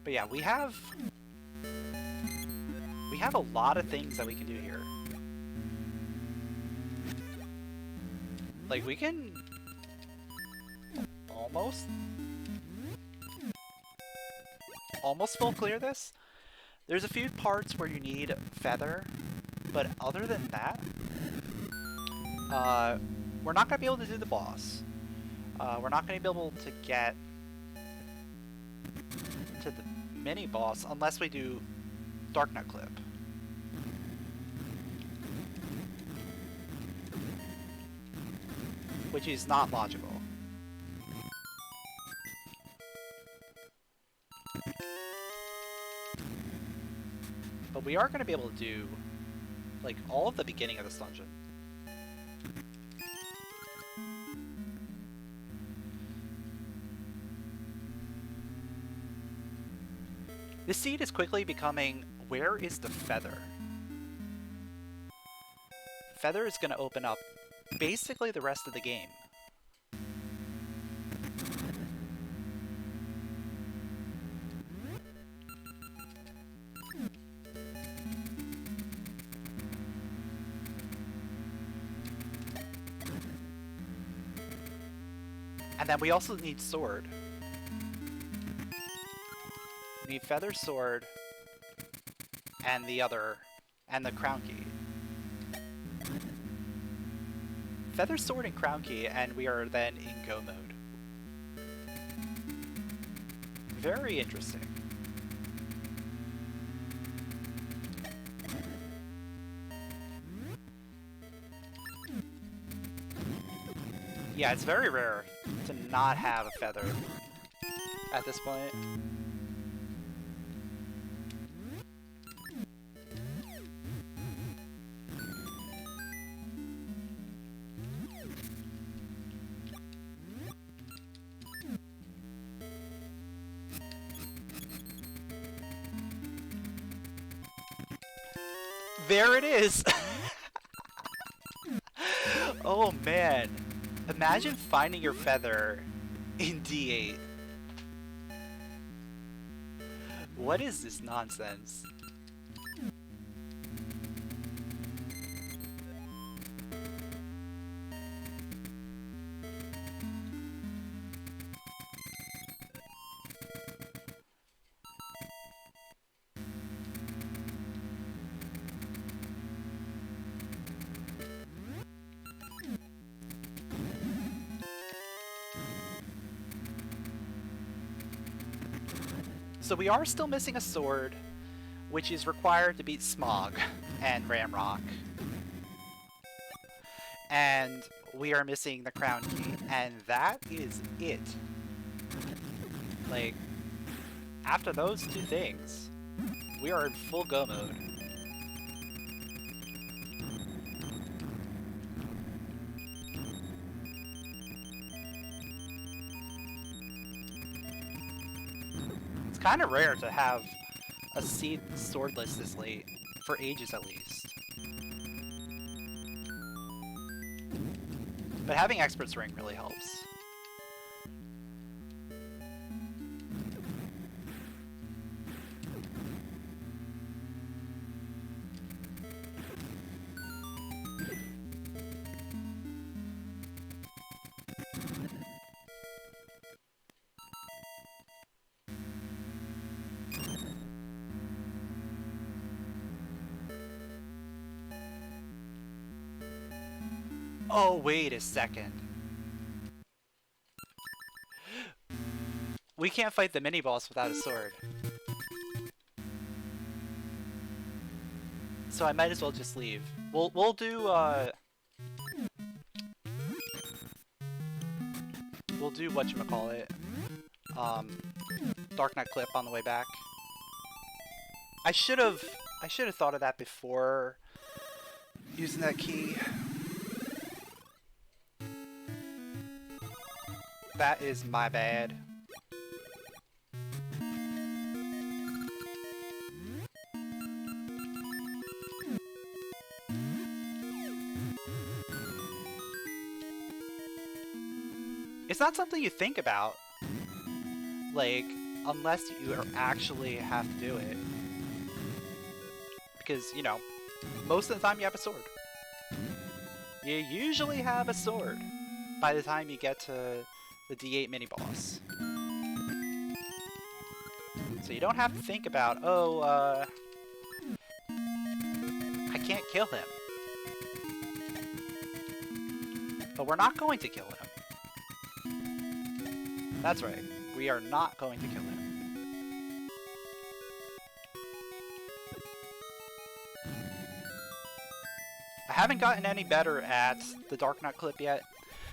But yeah, we have a lot of things that we can do here. Like, we can almost full clear this. There's a few parts where you need feather, but other than that, we're not going to be able to do the boss. We're not going to be able to get to the mini boss unless we do Dark Nut Clip. Which is not logical. But we are going to be able to do, like, all of the beginning of this dungeon. This seed is quickly becoming, where is the feather? Feather is going to open up basically the rest of the game. And then we also need sword. We need feather, sword, and the crown key. Feather, sword, and crown key, and we are then in go mode. Very interesting. Yeah, it's very rare to not have a feather at this point. There it is! Oh man. Imagine finding your feather in D8. What is this nonsense? So we are still missing a sword, which is required to beat Smog and Ramrock. And we are missing the crown key, and that is it. Like, after those two things, we are in full go mode. It's kind of rare to have a seed swordless this late, for ages at least. But having Expert's Ring really helps. Oh, wait a second. We can't fight the mini-boss without a sword. So I might as well just leave. We'll do whatchamacallit. Dark Knight clip on the way back. I should have thought of that before using that key. That is my bad. It's not something you think about, like, unless you actually have to do it. Because, you know, most of the time you have a sword. You usually have a sword by the time you get to the D8 mini-boss. So you don't have to think about, oh, I can't kill him. But we're not going to kill him. That's right, we are not going to kill him. I haven't gotten any better at the Dark Knight clip yet,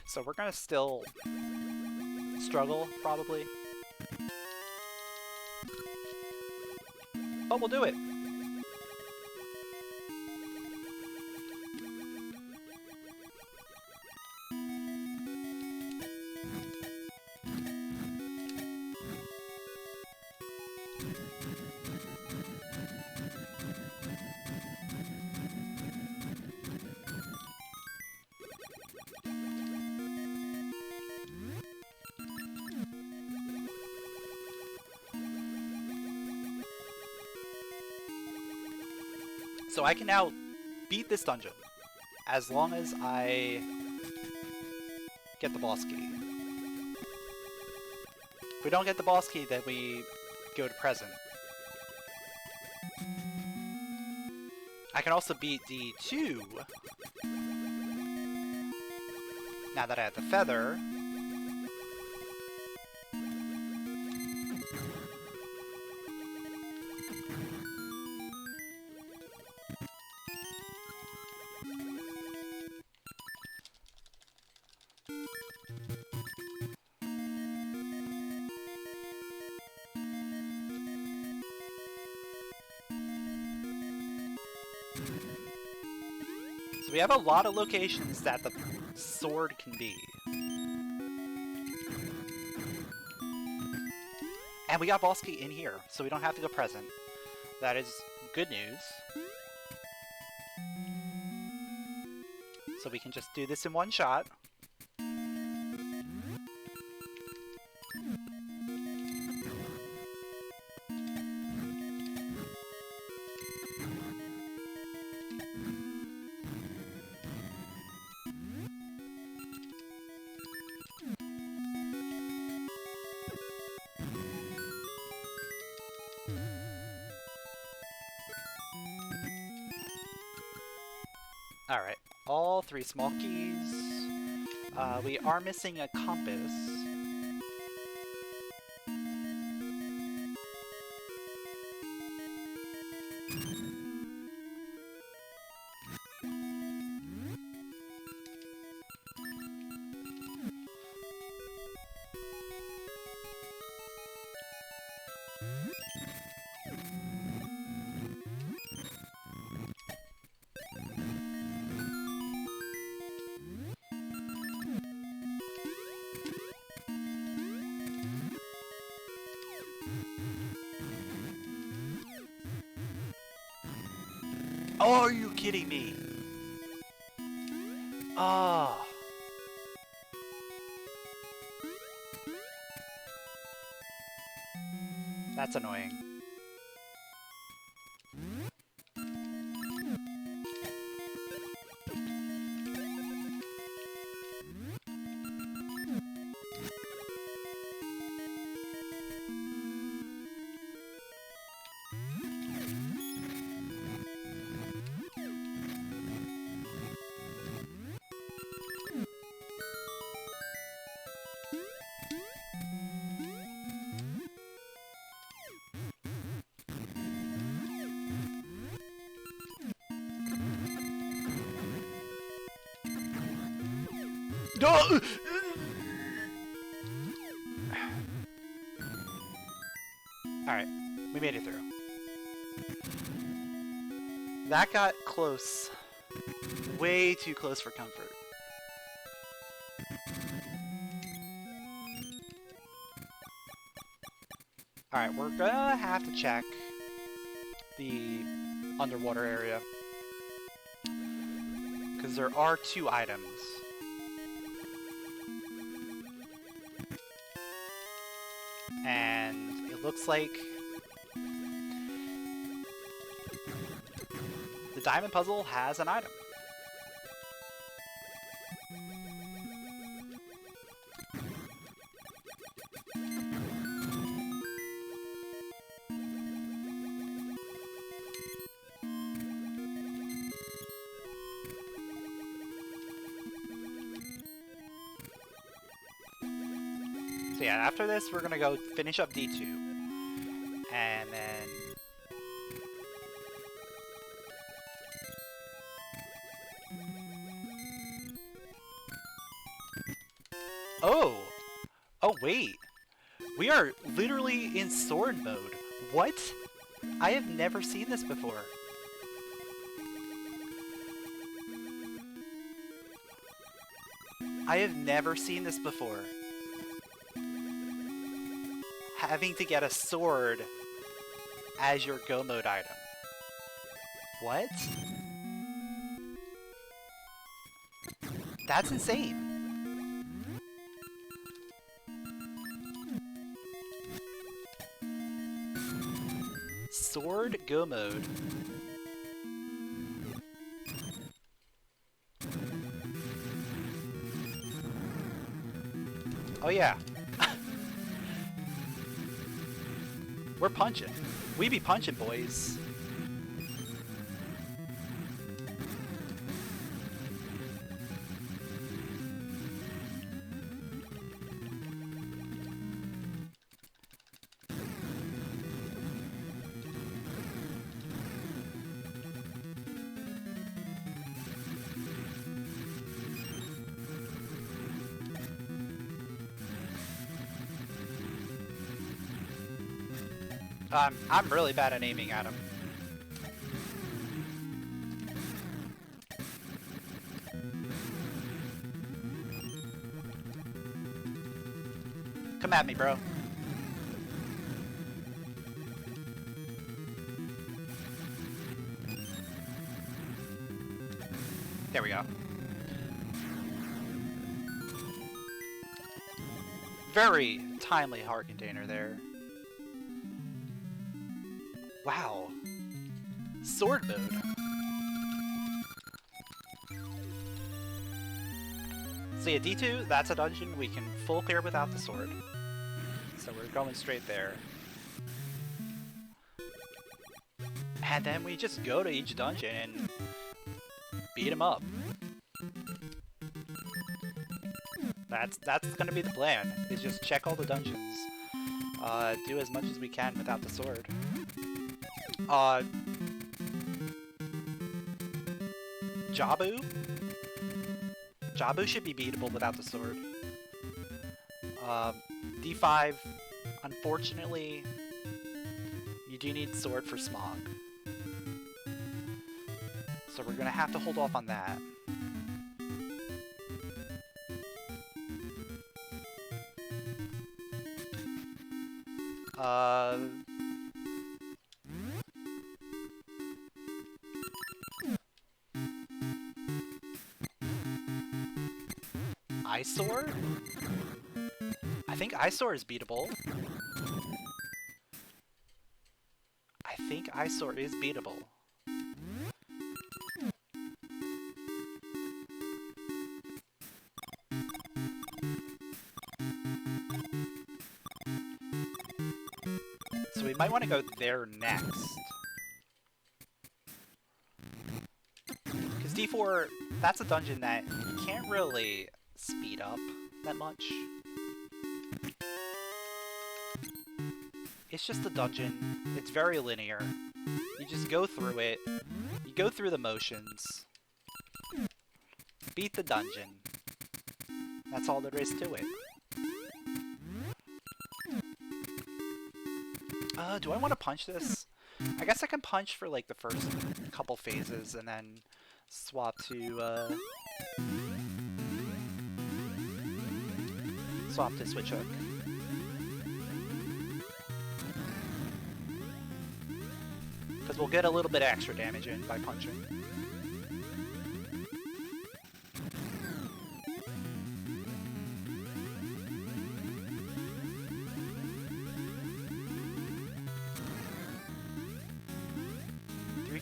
so we're gonna still struggle, probably. But we'll do it. So I can now beat this dungeon as long as I get the boss key. If we don't get the boss key, then we go to present. I can also beat D2 now that I have the feather. We have a lot of locations that the sword can be. And we got boss key in here, so we don't have to go present. That is good news. So we can just do this in one shot. Alright, all 3 small keys. We are missing a compass. Oh, are you kidding me? Oh. That's annoying. No! Alright, we made it through. That got close. Way too close for comfort. Alright, we're gonna have to check the underwater area. Because there are 2 items. And it looks like the diamond puzzle has an item. So yeah, after this we're gonna go finish up D2. And then... Oh! Oh wait! We are literally in sword mode. What? I have never seen this before. I have never seen this before. Having to get a sword as your go mode item. What? That's insane. Sword go mode. Oh yeah. We're punching. We be punching, boys. I'm really bad at aiming at him. Come at me, bro. There we go. Very timely heart container there. Wow. Sword mode. So yeah, D2, that's a dungeon we can full clear without the sword. So we're going straight there. And then we just go to each dungeon and beat them up. That's gonna be the plan, is just check all the dungeons. Do as much as we can without the sword. Jabu? Jabu should be beatable without the sword. D5, unfortunately, you do need sword for Smog. So we're gonna have to hold off on that. Eyesore? I think Eyesore is beatable. I think Eyesore is beatable. So we might want to go there next. Because D4, that's a dungeon that you can't really speed up that much. It's just a dungeon. It's very linear. You just go through it. You go through the motions. Beat the dungeon. That's all there is to it. Do I want to punch this? I guess I can punch for like the first couple phases and then swap to switch hook. Because we'll get a little bit of extra damage in by punching.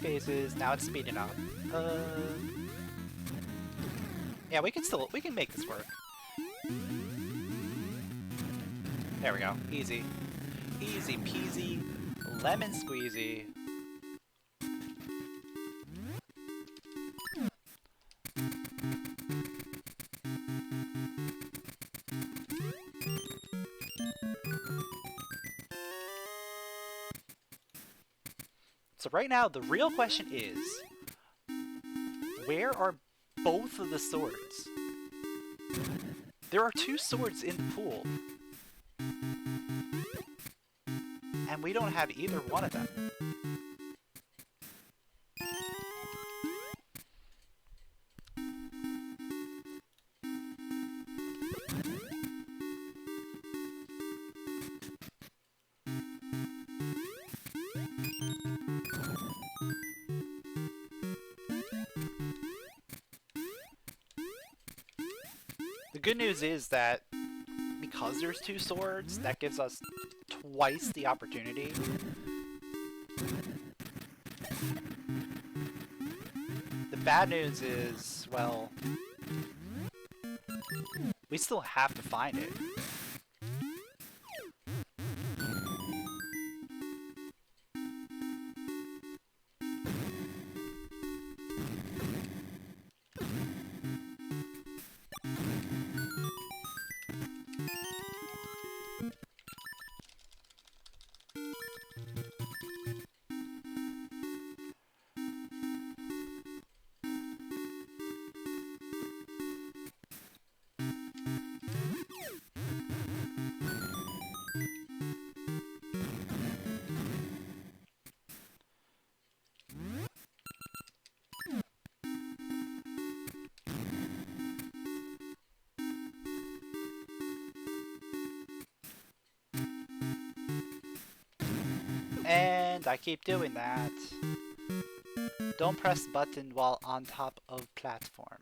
Phases. Now it's speeding up. Yeah, we can make this work. There we go. Easy. Easy peasy, lemon squeezy. So right now, the real question is, where are both of the swords? There are 2 swords in the pool. And we don't have either one of them. The good news is that because there's 2 swords, that gives us twice the opportunity. The bad news is, well, we still have to find it. And I keep doing that. Don't press button while on top of platform.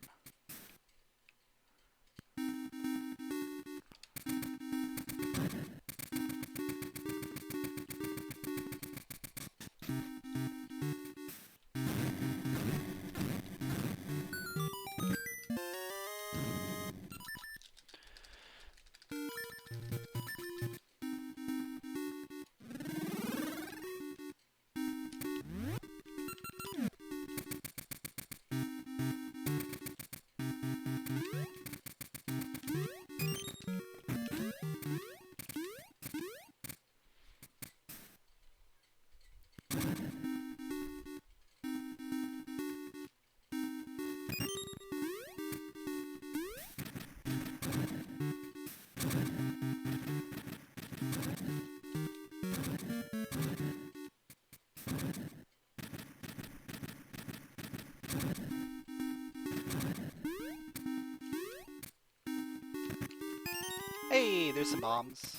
Hey, there's some bombs.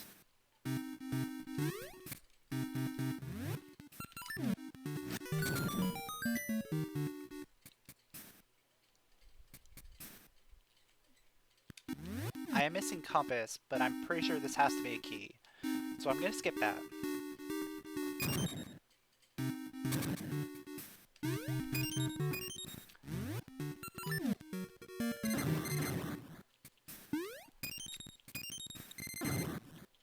am missing compass, but I'm pretty sure this has to be a key. So I'm gonna skip that.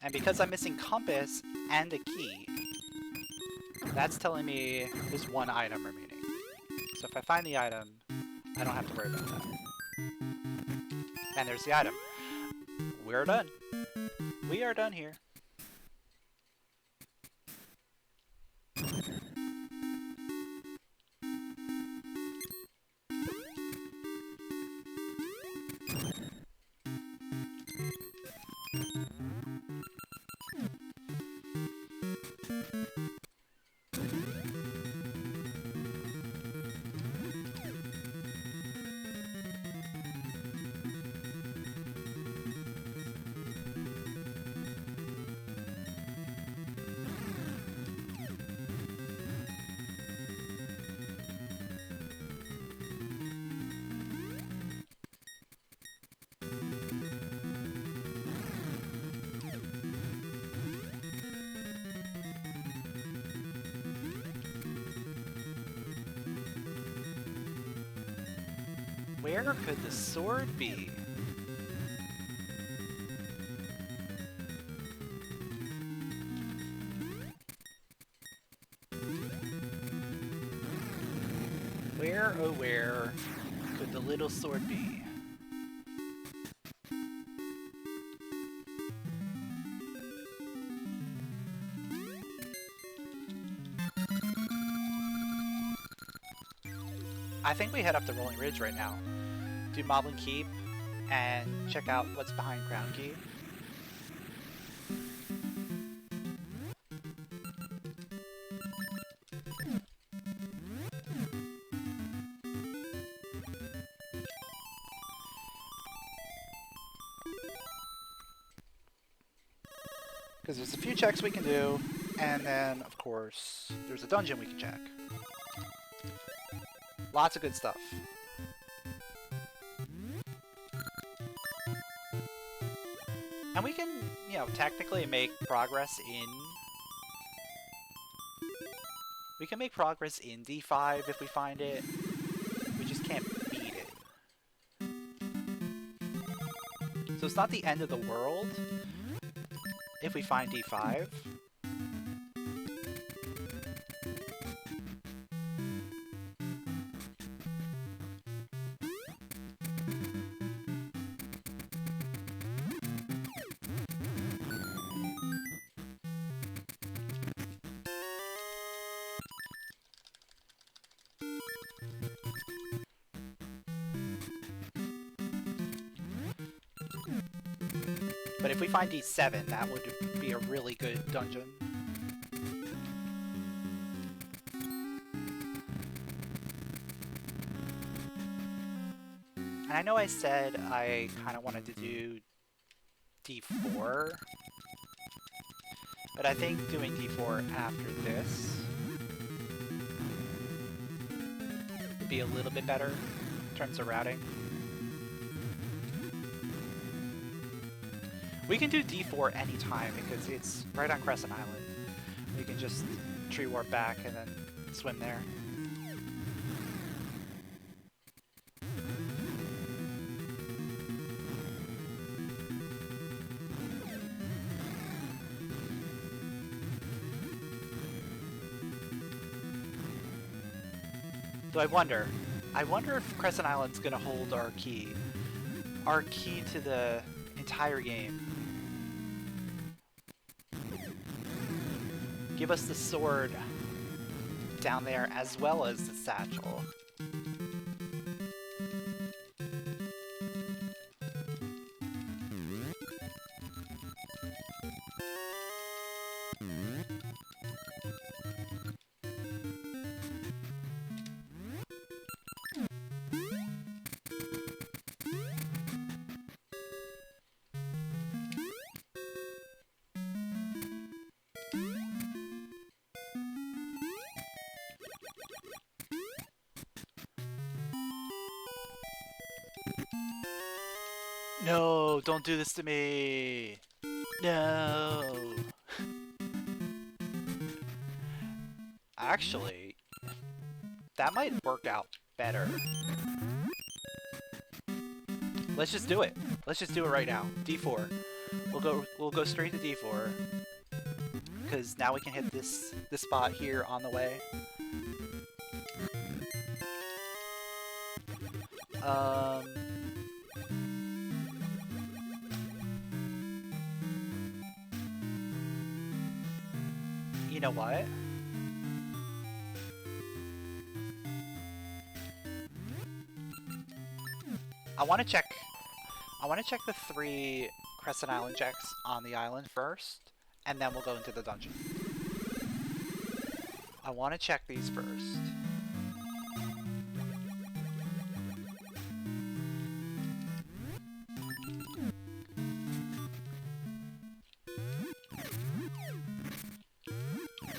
And because I'm missing compass and a key, that's telling me there's one item remaining. So if I find the item, I don't have to worry about that. And there's the item. We're done. We are done here. Where could the sword be? Where, oh where, could the little sword be? I think we head up the Rolling Ridge right now. Do Moblin Keep and check out what's behind Crown Key. Because there's a few checks we can do, and then, of course, there's a dungeon we can check. Lots of good stuff. And we can, you know, technically make progress in... We can make progress in D5 if we find it. We just can't beat it. So it's not the end of the world if we find D5. But if we find D7, that would be a really good dungeon. And I know I said I kind of wanted to do D4, but I think doing D4 after this would be a little bit better in terms of routing. We can do D4 anytime because it's right on Crescent Island. We can just tree warp back and then swim there. So I wonder if Crescent Island's gonna hold our key to the entire game. Give us the sword down there as well as the satchel. No, don't do this to me. No. Actually, that might work out better. Let's just do it. Let's just do it right now. D4. We'll go straight to D4. Because now we can hit this spot here on the way. You know what? I want to check the 3 Crescent Island checks on the island first, and then we'll go into the dungeon. I want to check these first.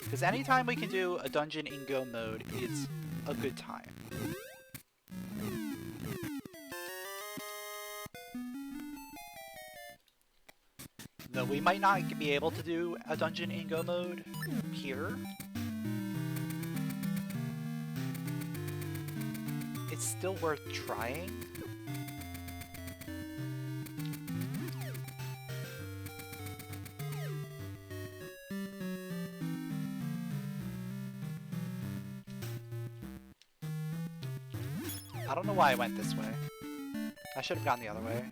Because anytime we can do a dungeon in go mode is a good time. Though we might not be able to do a dungeon in go mode here. It's still worth trying. I don't know why I went this way. I should have gone the other way.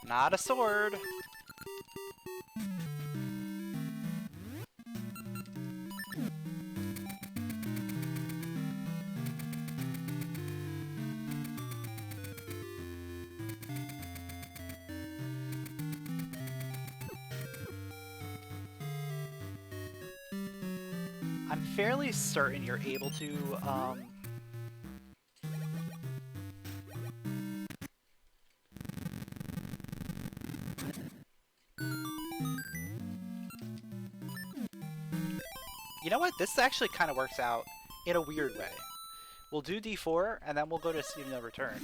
Not a sword! I'm fairly certain you're able to, You know what? This actually kind of works out in a weird way. We'll do D4, and then we'll go to Sea of No Return.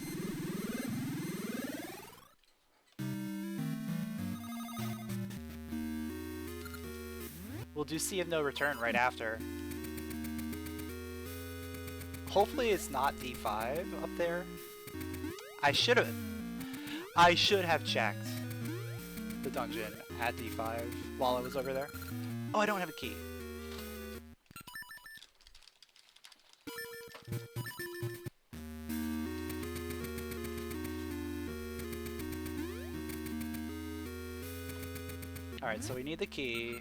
We'll do Sea of No Return right after. Hopefully it's not D5 up there. I should have checked the dungeon at D5 while I was over there. Oh, I don't have a key. Alright, so we need the key.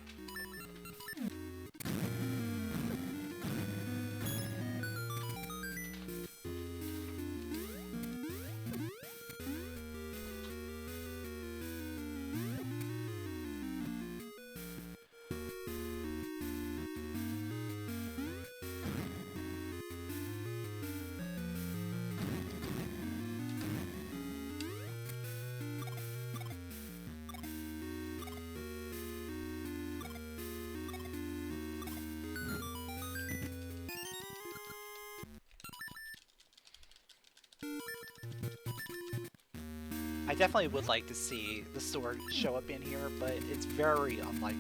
I definitely would like to see the sword show up in here, but it's very unlikely.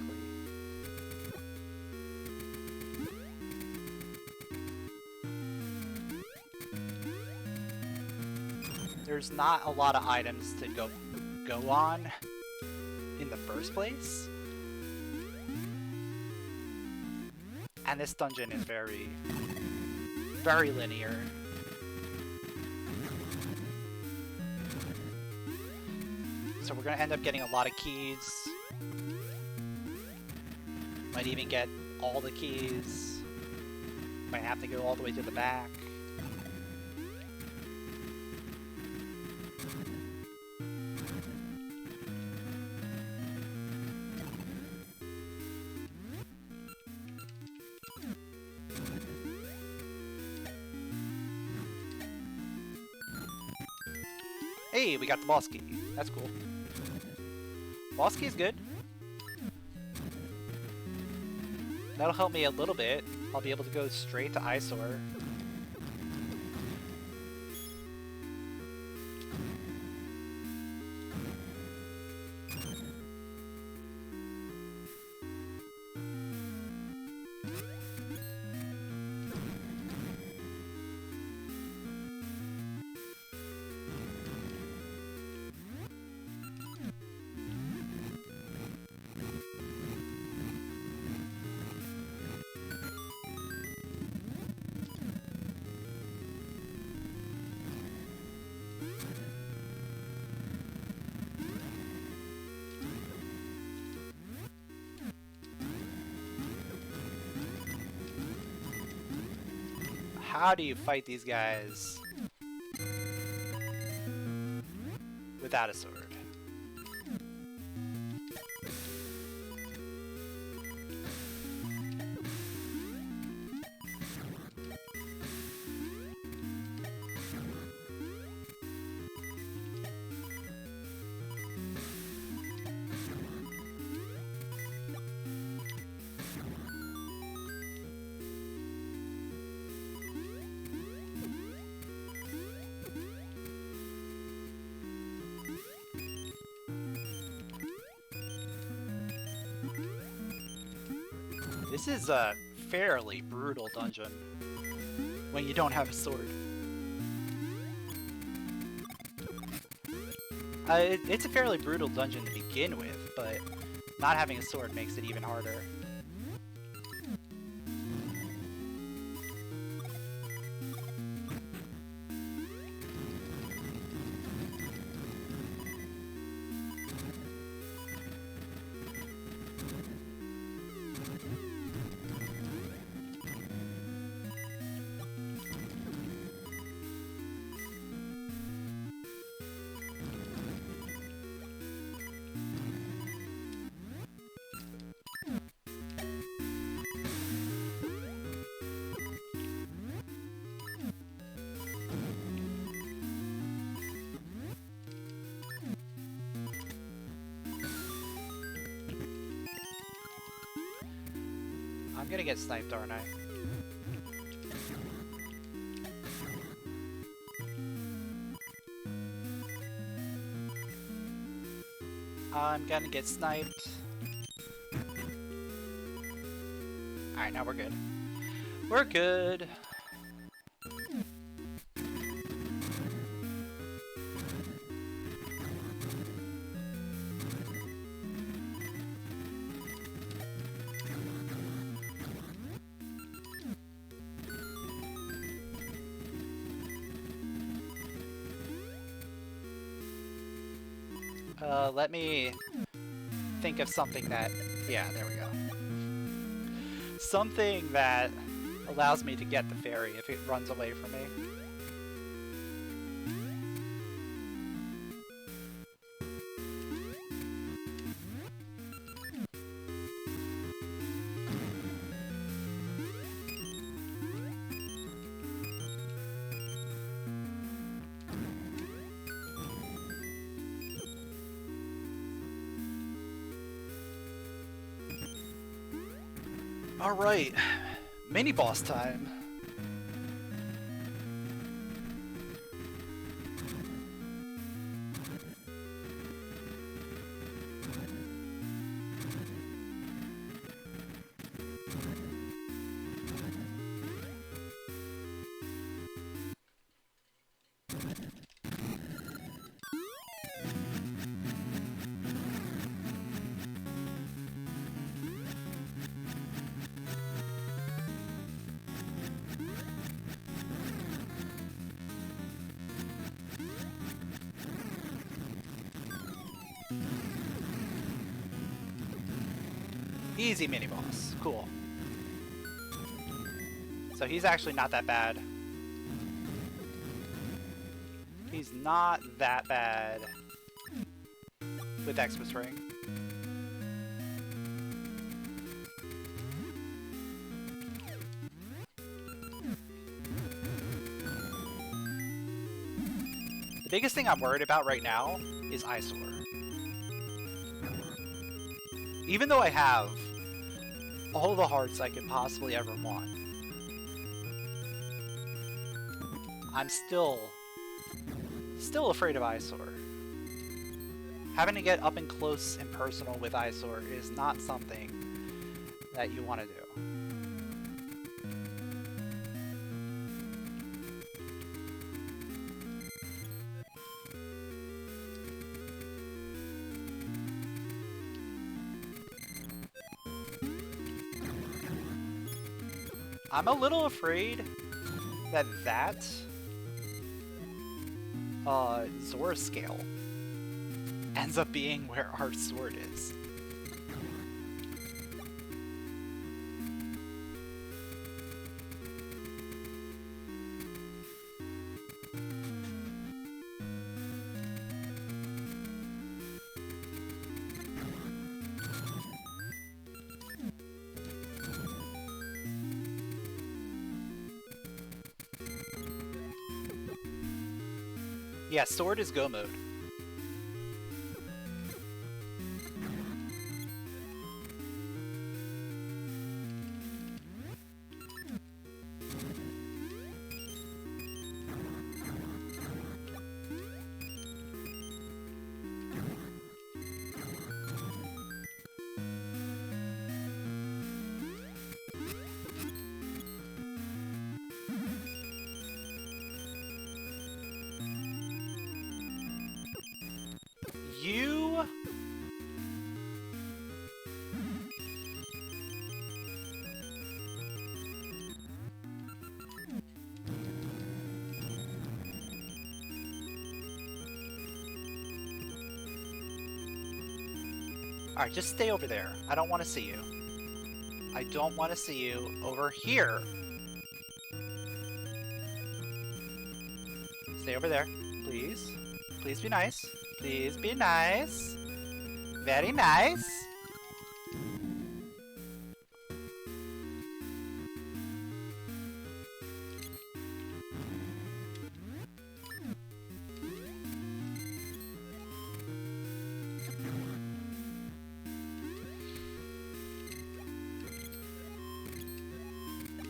There's not a lot of items to go on in the first place. And this dungeon is very, very linear. So we're going to end up getting a lot of keys. Might even get all the keys. Might have to go all the way to the back. Hey, we got the boss key. That's cool. Boss key is good. That'll help me a little bit. I'll be able to go straight to Eyesore. How do you fight these guys without a sword? This is a fairly brutal dungeon when you don't have a sword. It's a fairly brutal dungeon to begin with, but not having a sword makes it even harder. I'm gonna get sniped, aren't I? I'm gonna get sniped. Alright, now we're good. We're good. Let me think of something that... Yeah, there we go. Something that allows me to get the fairy if it runs away from me. Alright, mini boss time. Easy mini boss. Cool. So he's actually not that bad. He's not that bad with Xmas Ring. The biggest thing I'm worried about right now is Eyesore. Even though I have all the hearts I could possibly ever want, I'm still afraid of Eyesore. Having to get up and close and personal with Eyesore is not something that you want to do. I'm a little afraid that Zora scale ends up being where our sword is. Yeah, sword is go mode. You... Alright, just stay over there. I don't want to see you. I don't want to see you over here. Stay over there, please. Please be nice. Please be nice. Very nice.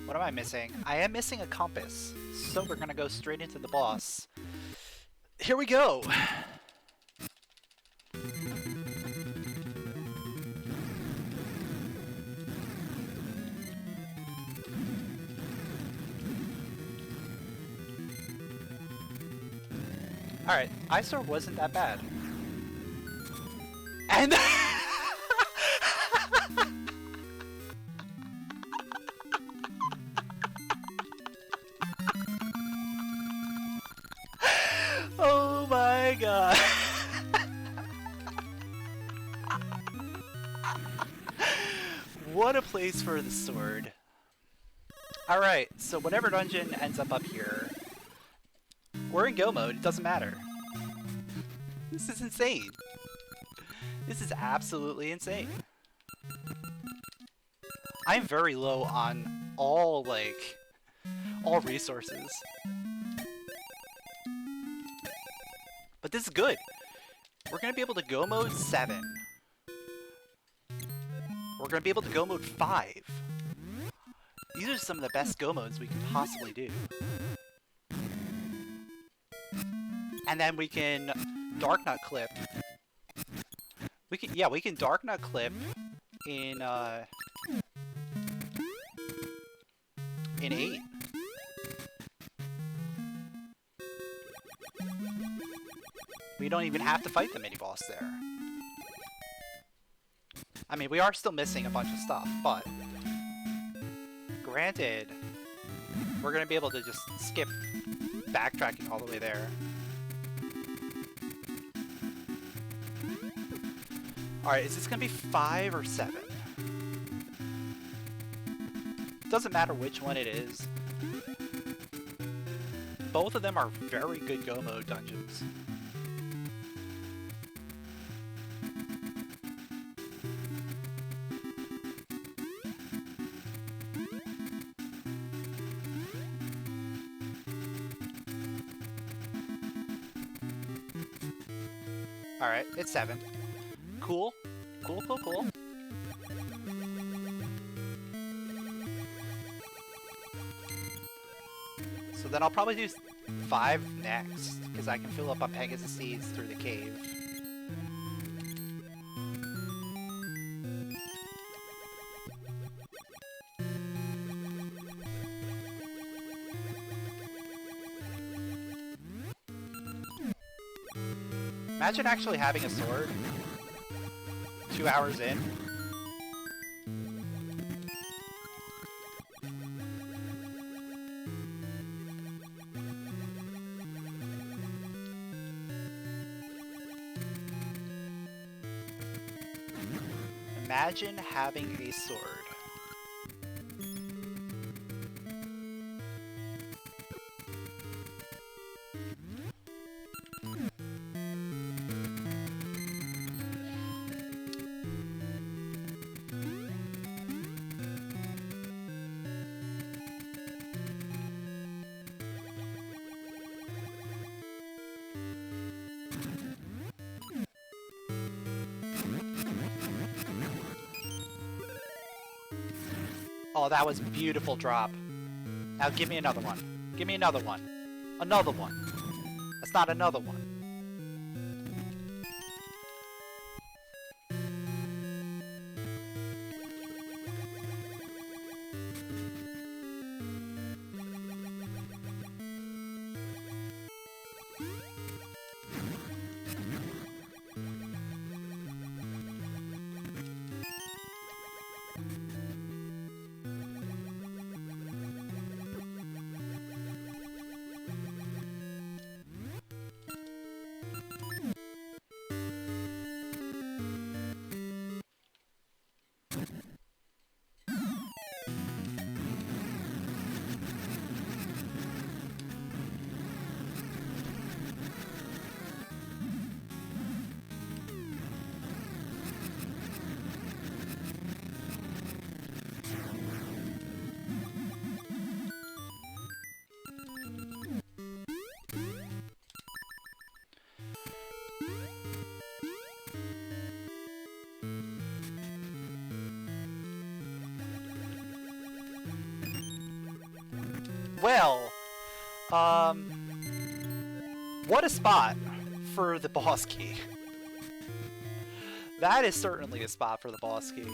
What am I missing? I am missing a compass. So we're gonna go straight into the boss. Here we go. Alright, Eyesore wasn't that bad. And oh my god. What a place for the sword. Alright, so whatever dungeon ends up here, we're in go mode, it doesn't matter. This is insane. This is absolutely insane. I'm very low on all resources. But this is good. We're gonna be able to go mode 7. We're gonna be able to go mode 5. These are some of the best go modes we can possibly do. And then we can Dark Nut clip. We can Dark Nut clip in 8. We don't even have to fight the mini-boss there. I mean, we are still missing a bunch of stuff, but granted, we're gonna be able to just skip backtracking all the way there. Alright, is this gonna be 5 or 7? Doesn't matter which one it is. Both of them are very good go mode dungeons. Alright, it's 7. Cool. Cool, cool, cool. So then I'll probably do 5 next, because I can fill up on Pegasus seeds through the cave. Imagine actually having a sword 2 hours in. Imagine having a sword. Oh, that was a beautiful drop. Now give me another one. Give me another one. Another one. That's not another one. Well, what a spot for the boss key. That is certainly a spot for the boss key.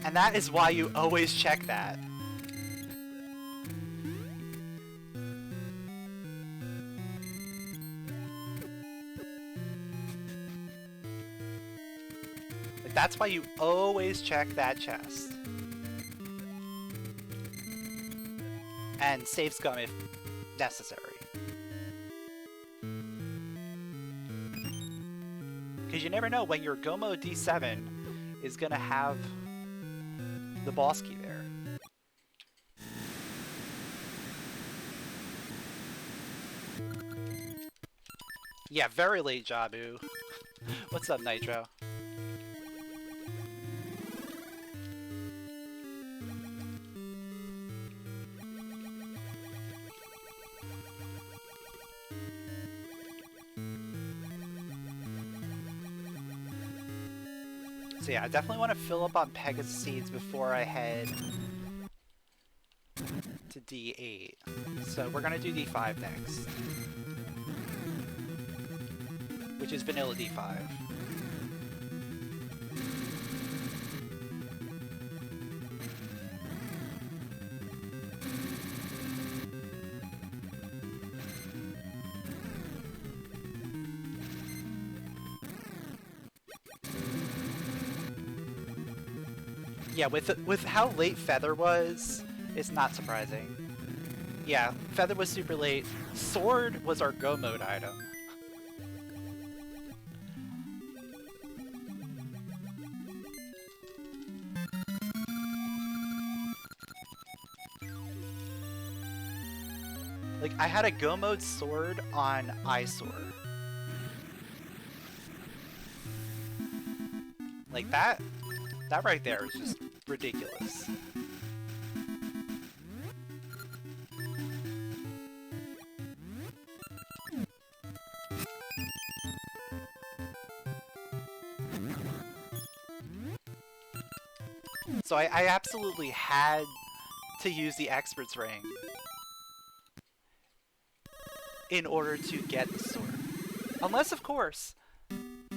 And that is why you always check that. That's why you always check that chest. And save scum if necessary. Because you never know when your Gomo D7 is going to have the boss key there. Yeah, very late, Jabu. What's up, Nitro? So yeah, I definitely want to fill up on Pegasus seeds before I head to D8. So we're gonna do D5 next, which is vanilla D5. Yeah, with how late Feather was, it's not surprising. Yeah, Feather was super late. Sword was our go mode item. Like, I had a go mode sword on Eyesore. Like, that right there is just ridiculous. So I absolutely had to use the expert's ring in order to get the sword. Unless, of course,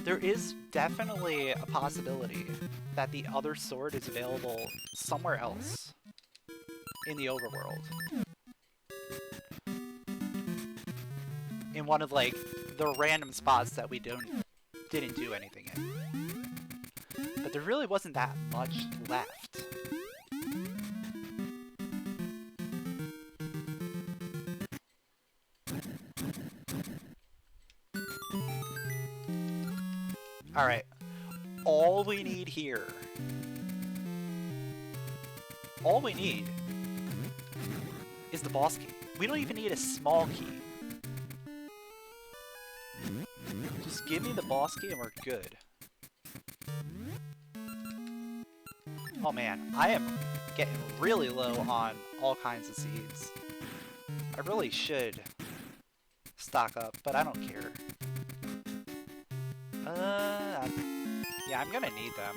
there is definitely a possibility that the other sword is available somewhere else in the overworld. In one of, like, the random spots that we didn't do anything in. But there really wasn't that much left. Alright. All we need here... All we need is the boss key. We don't even need a small key. Just give me the boss key and we're good. Oh man, I am getting really low on all kinds of seeds. I really should stock up, but I don't care. Yeah, I'm gonna need them.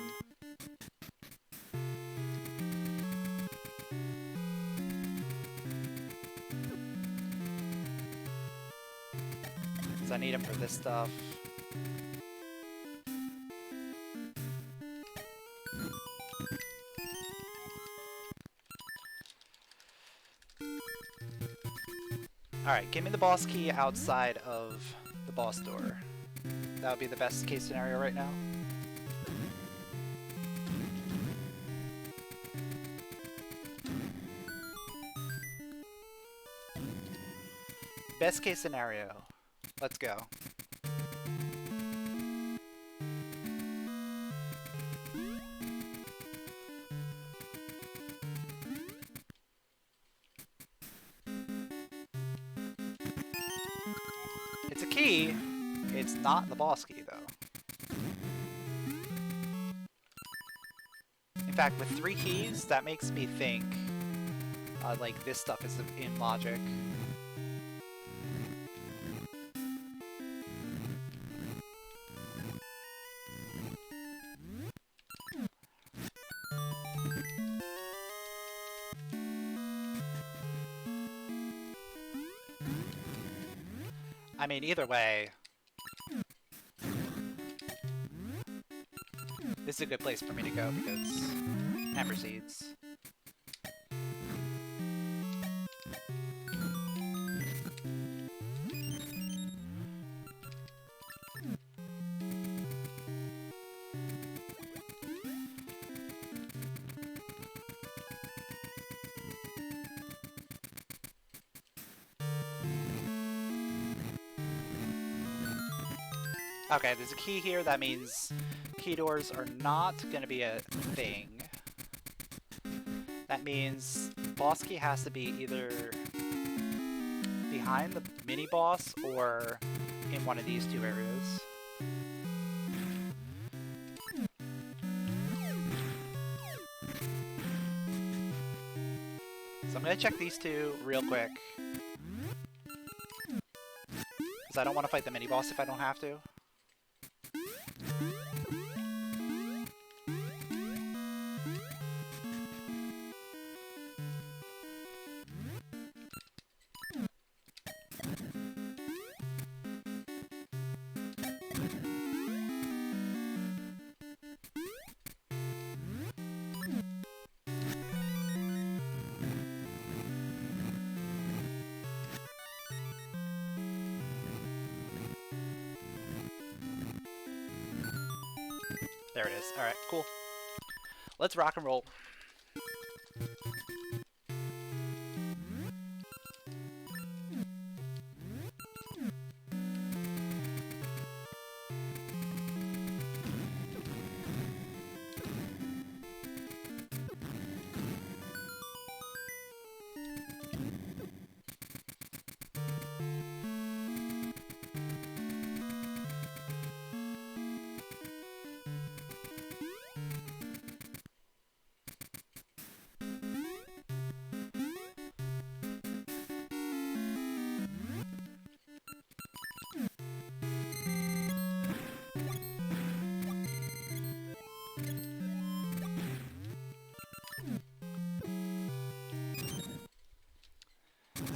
Because I need them for this stuff. Alright, give me the boss key outside of the boss door. That would be the best case scenario right now. Best case scenario. Let's go. It's a key. It's not the boss key, though. In fact, with 3 keys, that makes me think, like, this stuff is in logic. I mean, either way, this is a good place for me to go because Ember Seeds. Okay, there's a key here. That means key doors are not going to be a thing. That means boss key has to be either behind the mini-boss or in one of these 2 areas. So I'm going to check these 2 real quick. Because I don't want to fight the mini-boss if I don't have to. There it is. Alright, cool. Let's rock and roll.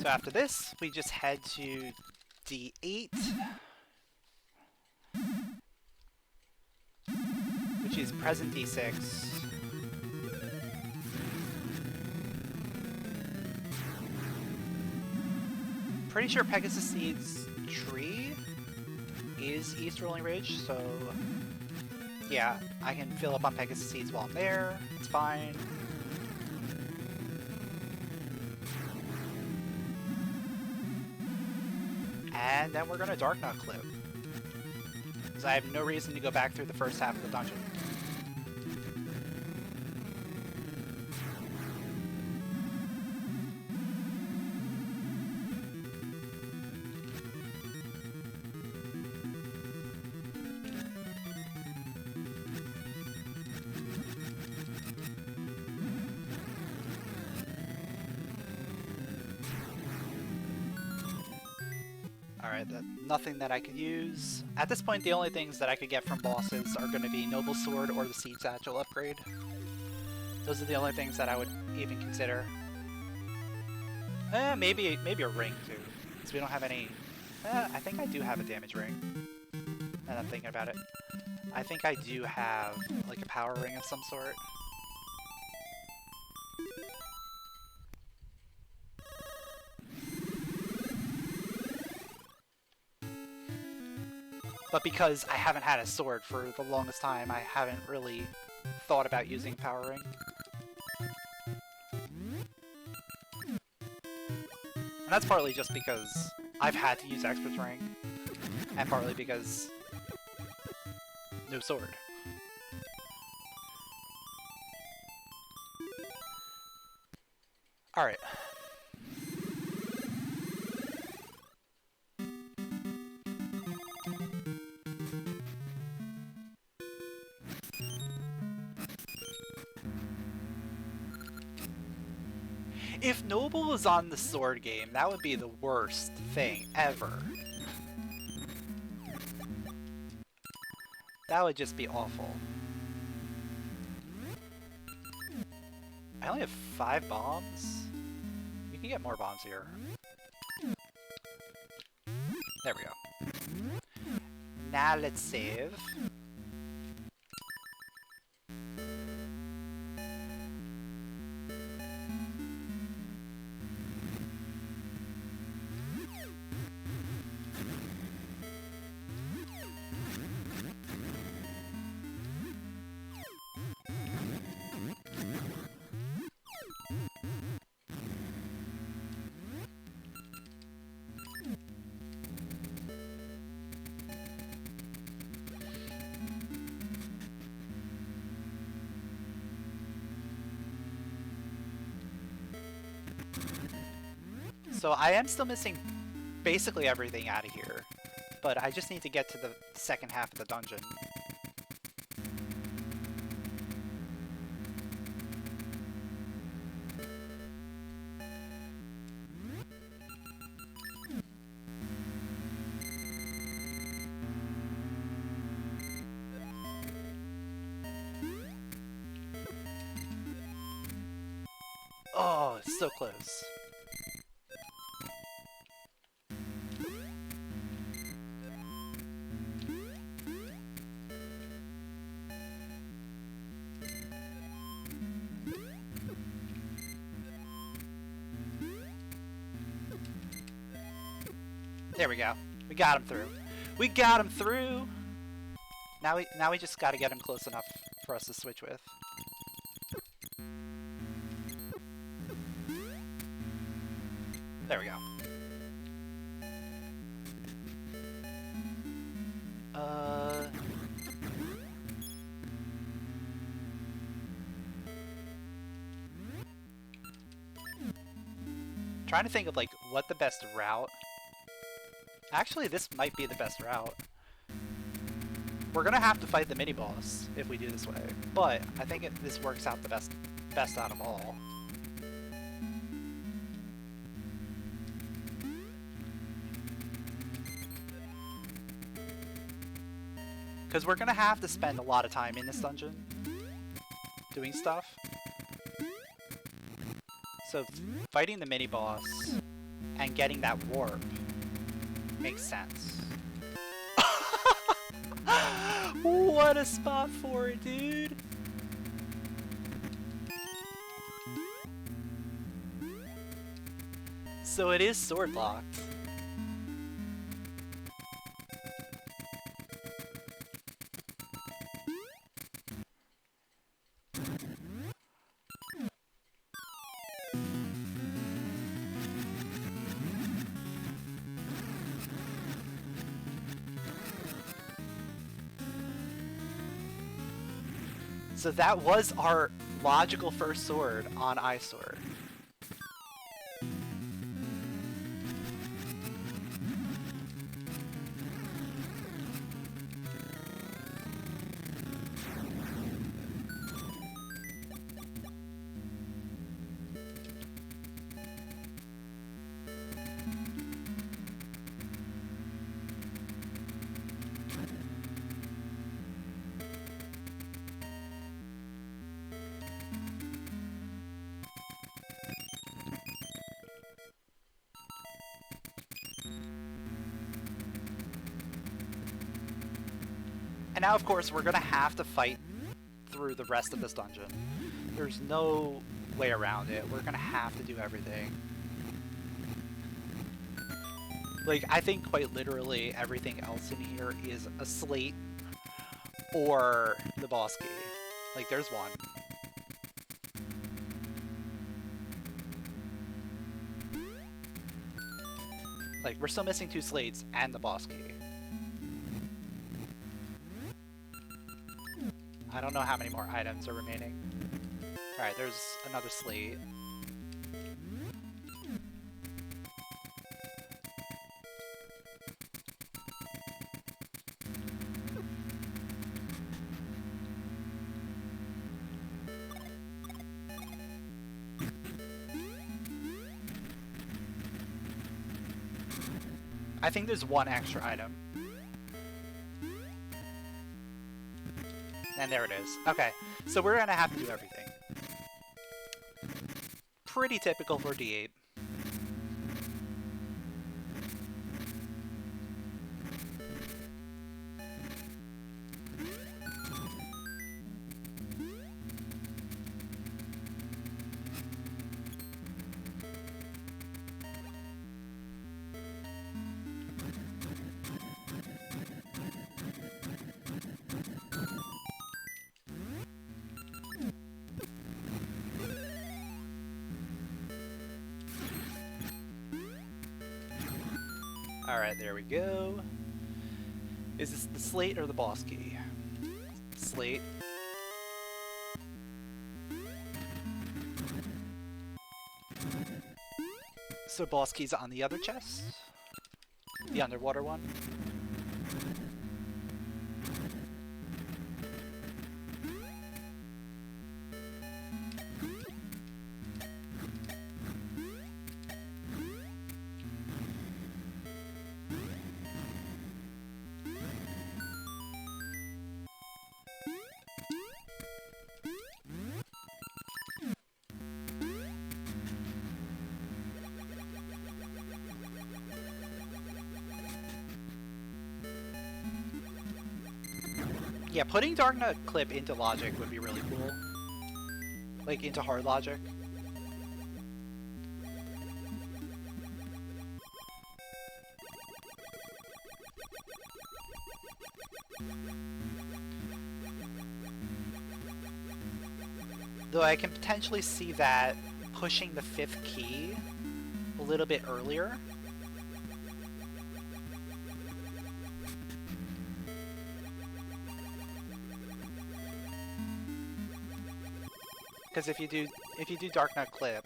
So after this, we just head to D8, which is present D6. Pretty sure Pegasus Seed's tree is East Rolling Ridge, so yeah, I can fill up on Pegasus Seeds while I'm there. It's fine. And then we're gonna Dark Knot clip, because I have no reason to go back through the first half of the dungeon. Alright, nothing that I could use. At this point, the only things that I could get from bosses are going to be Noble Sword or the Seed Satchel upgrade. Those are the only things that I would even consider. Maybe a ring, too. Because we don't have any... I think I do have a damage ring. Now that I'm thinking about it. I think I do have, like, a power ring of some sort. But because I haven't had a sword for the longest time, I haven't really thought about using Power Ring. And that's partly just because I've had to use Expert's Ring, and partly because no sword. Alright. If Noble was on the sword game, that would be the worst thing ever. That would just be awful. I only have 5 bombs. We can get more bombs here. There we go. Now let's save. So I am still missing basically everything out of here, but I just need to get to the second half of the dungeon. Oh, it's so close. There we go. We got him through. We got him through! Now we just gotta get him close enough for us to switch with. There we go. Trying to think of like what the best route. Actually, this might be the best route. We're gonna have to fight the mini boss if we do this way, but I think this works out the best out of all. Because we're gonna have to spend a lot of time in this dungeon doing stuff. So fighting the mini boss and getting that warp makes sense. What a spot for it, dude! So it is sword locked. So that was our logical first sword on iSword. And now, of course, we're gonna have to fight through the rest of this dungeon. There's no way around it. We're gonna have to do everything. Like, I think quite literally everything else in here is a slate or the boss key. Like, there's one. Like, we're still missing 2 slates and the boss key. I don't know how many more items are remaining. Alright, there's another slate. I think there's one extra item. And there it is. Okay, so we're gonna have to do everything. Pretty typical for D8. Alright, there we go. Is this the slate or the boss key? Slate. So boss key's on the other chest? The underwater one? Yeah, putting Dark Nut Clip into logic would be really cool. Like, into hard logic. Though I can potentially see that pushing the 5th key a little bit earlier. Because if you do Dark Nut Clip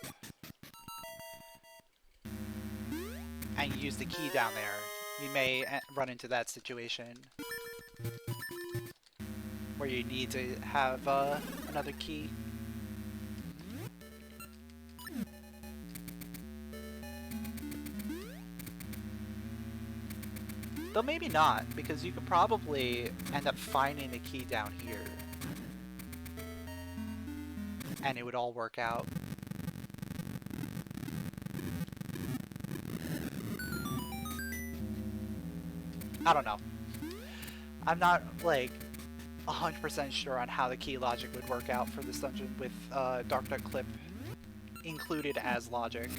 and you use the key down there, you may run into that situation where you need to have another key. Though maybe not, because you could probably end up finding the key down here. And it would all work out. I don't know. I'm not, like, 100% sure on how the key logic would work out for this dungeon with Dark Nut Clip included as logic.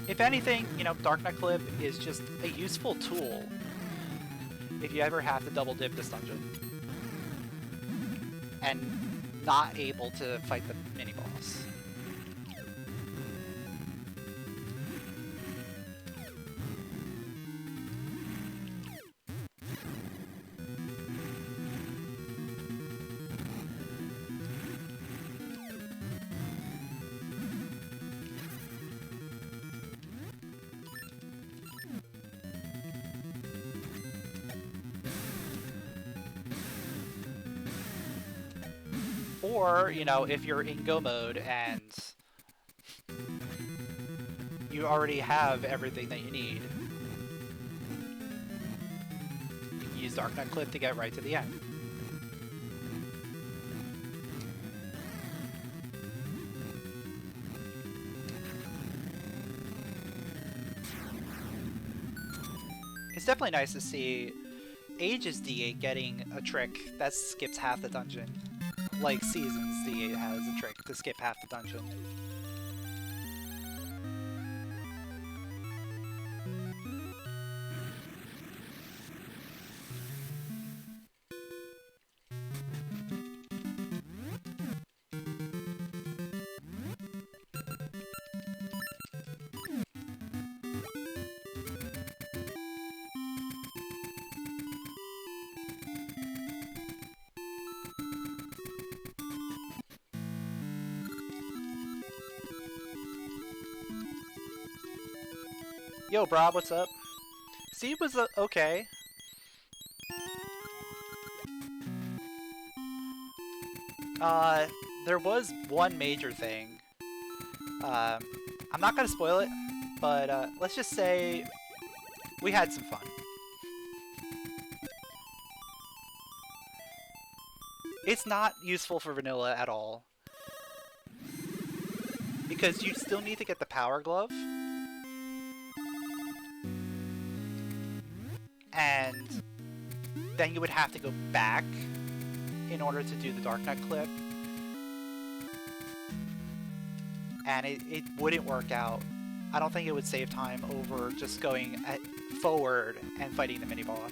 If anything, you know, Dark Nut Clip is just a useful tool if you ever have to double dip this dungeon and not able to fight the mini-boss. Or, you know, if you're in go mode and you already have everything that you need, you can use Dark Nut Clip to get right to the end. It's definitely nice to see Ages D8 getting a trick that skips half the dungeon. Like Seasons D8 has a trick to skip half the dungeon. Yo, Brob, what's up? Steve was okay. There was one major thing. I'm not gonna spoil it, but let's just say we had some fun. It's not useful for vanilla at all, because you still need to get the Power Glove. And then you would have to go back in order to do the Dark Nut Clip. And it wouldn't work out. I don't think it would save time over just going forward and fighting the mini-boss.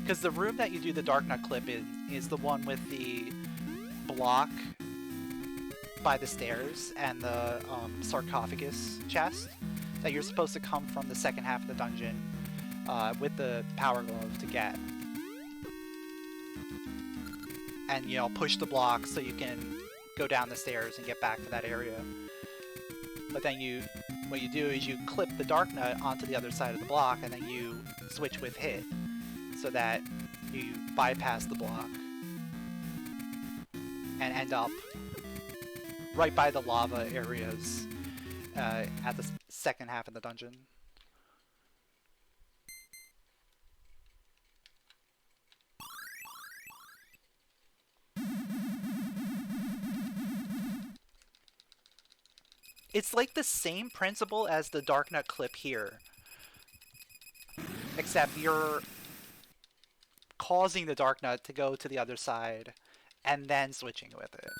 Because the room that you do the Dark Nut Clip in is the one with the block by the stairs and the sarcophagus chest that you're supposed to come from the second half of the dungeon with the Power Glove to get. And, you know, push the block so you can go down the stairs and get back to that area. But then what you do is you clip the Dark Nut onto the other side of the block, and then you switch with hit, so that you bypass the block and end up right by the lava areas at the second half of the dungeon. It's like the same principle as the Dark Nut Clip here, except you're causing the Dark Nut to go to the other side and then switching with it.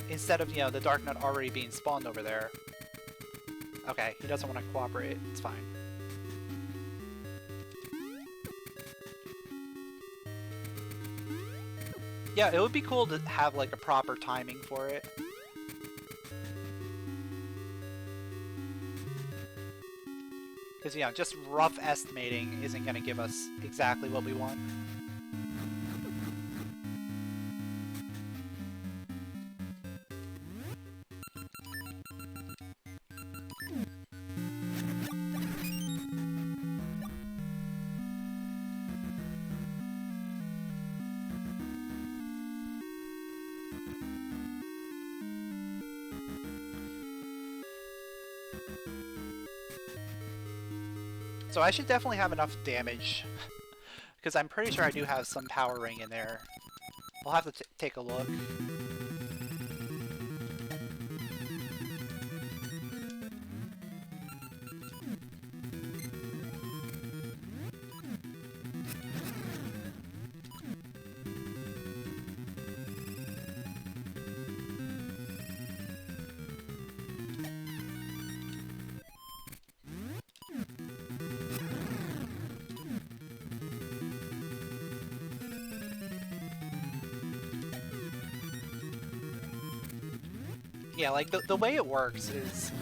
Instead of, you know, the Dark Nut already being spawned over there. Okay, he doesn't want to cooperate. It's fine. Yeah, it would be cool to have, like, a proper timing for it. Because, you know, just rough estimating isn't going to give us exactly what we want. So I should definitely have enough damage, because I'm pretty sure I do have some power ring in there. We'll have to take a look. Yeah, like the way it works is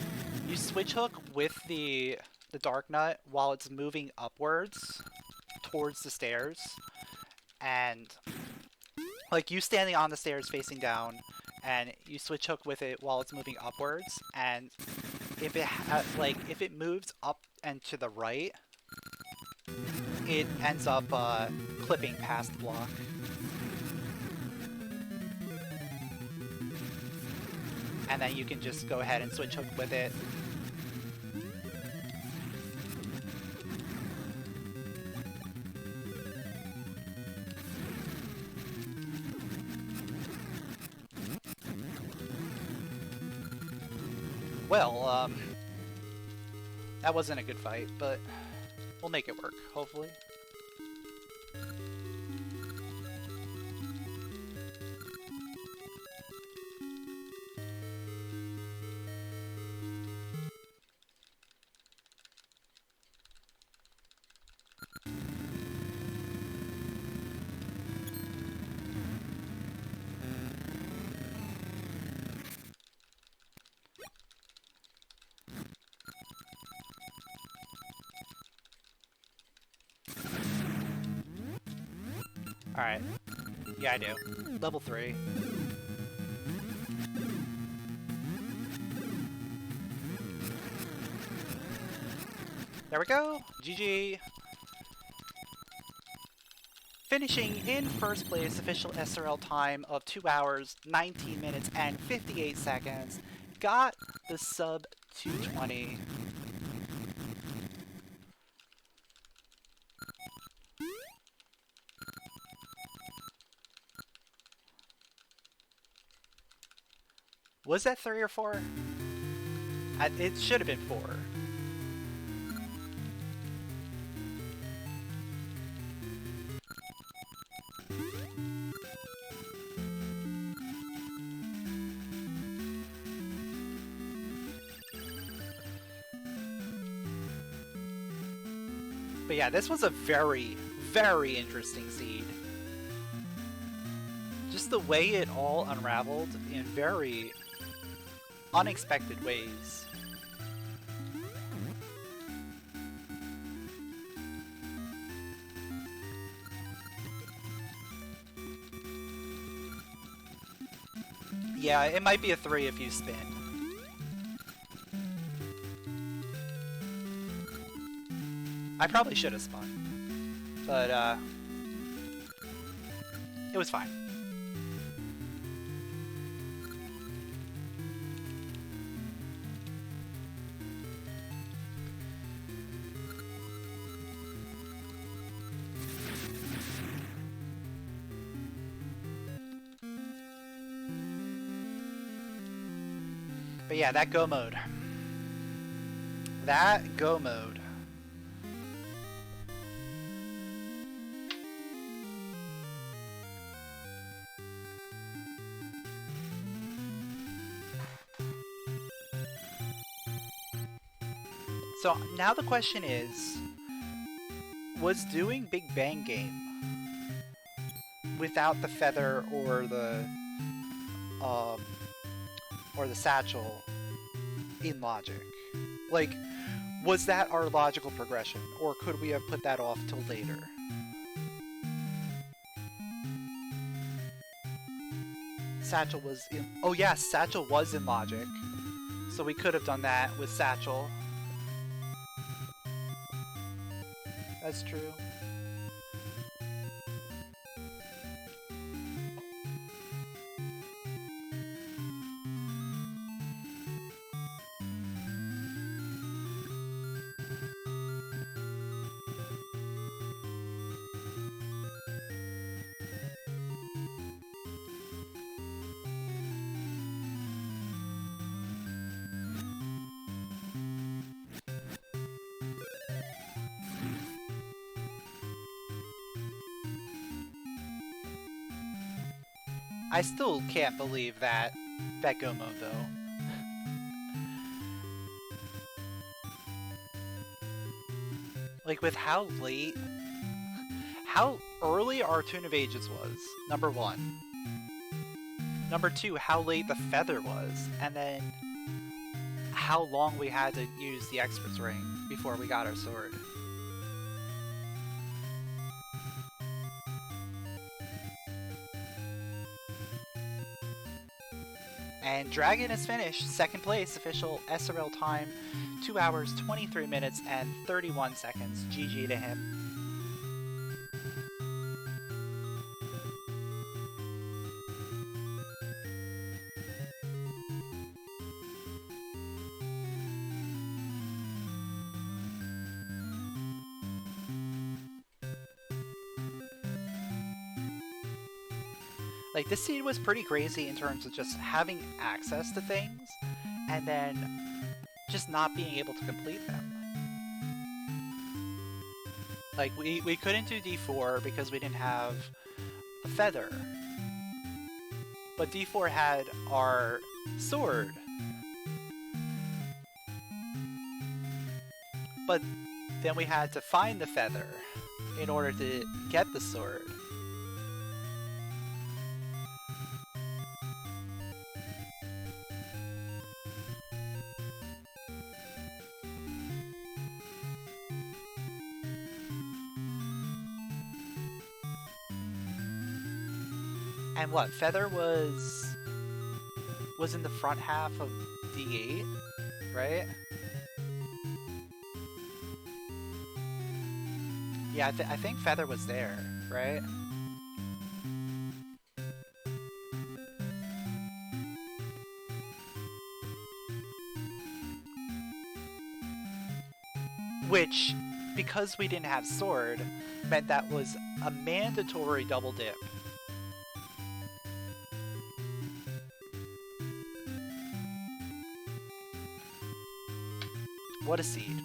you switch hook with the dark nut while it's moving upwards towards the stairs, and like you standing on the stairs facing down, and you switch hook with it while it's moving upwards, and if it if it moves up and to the right, it ends up clipping past the block. And then you can just go ahead and switch hook with it. Well, that wasn't a good fight, but we'll make it work, hopefully. Alright. Yeah, I do. Level 3. There we go! GG! Finishing in first place, official SRL time of 2 hours, 19 minutes, and 58 seconds. Got the sub 220. Was that 3 or 4? It should have been 4. But yeah, this was a very, very interesting seed. Just the way it all unraveled in very unexpected ways. Yeah, it might be a 3 if you spin. I probably should have spun, but it was fine. But yeah, that go mode. That go mode. So now the question is, was doing Big Bang Game without the feather or the satchel in logic? Like, was that our logical progression, or could we have put that off till later? Satchel was in... Oh yeah, Satchel was in logic. So we could have done that with Satchel. That's true. I still can't believe that Gomo, though. Like, with how early our Tune of Ages was, number one. Number two, how late the feather was, and then how long we had to use the Expert's Ring before we got our sword. And Dragon is finished, second place, official SRL time, 2 hours, 23 minutes, and 31 seconds. GG to him. Like, this scene was pretty crazy in terms of just having access to things, and then just not being able to complete them. Like, we couldn't do D4 because we didn't have a feather. But D4 had our sword. But then we had to find the feather in order to get the sword. And what, feather was in the front half of D8, right? Yeah, I think feather was there, right? Which, because we didn't have sword, meant that was a mandatory double dip. What a seed.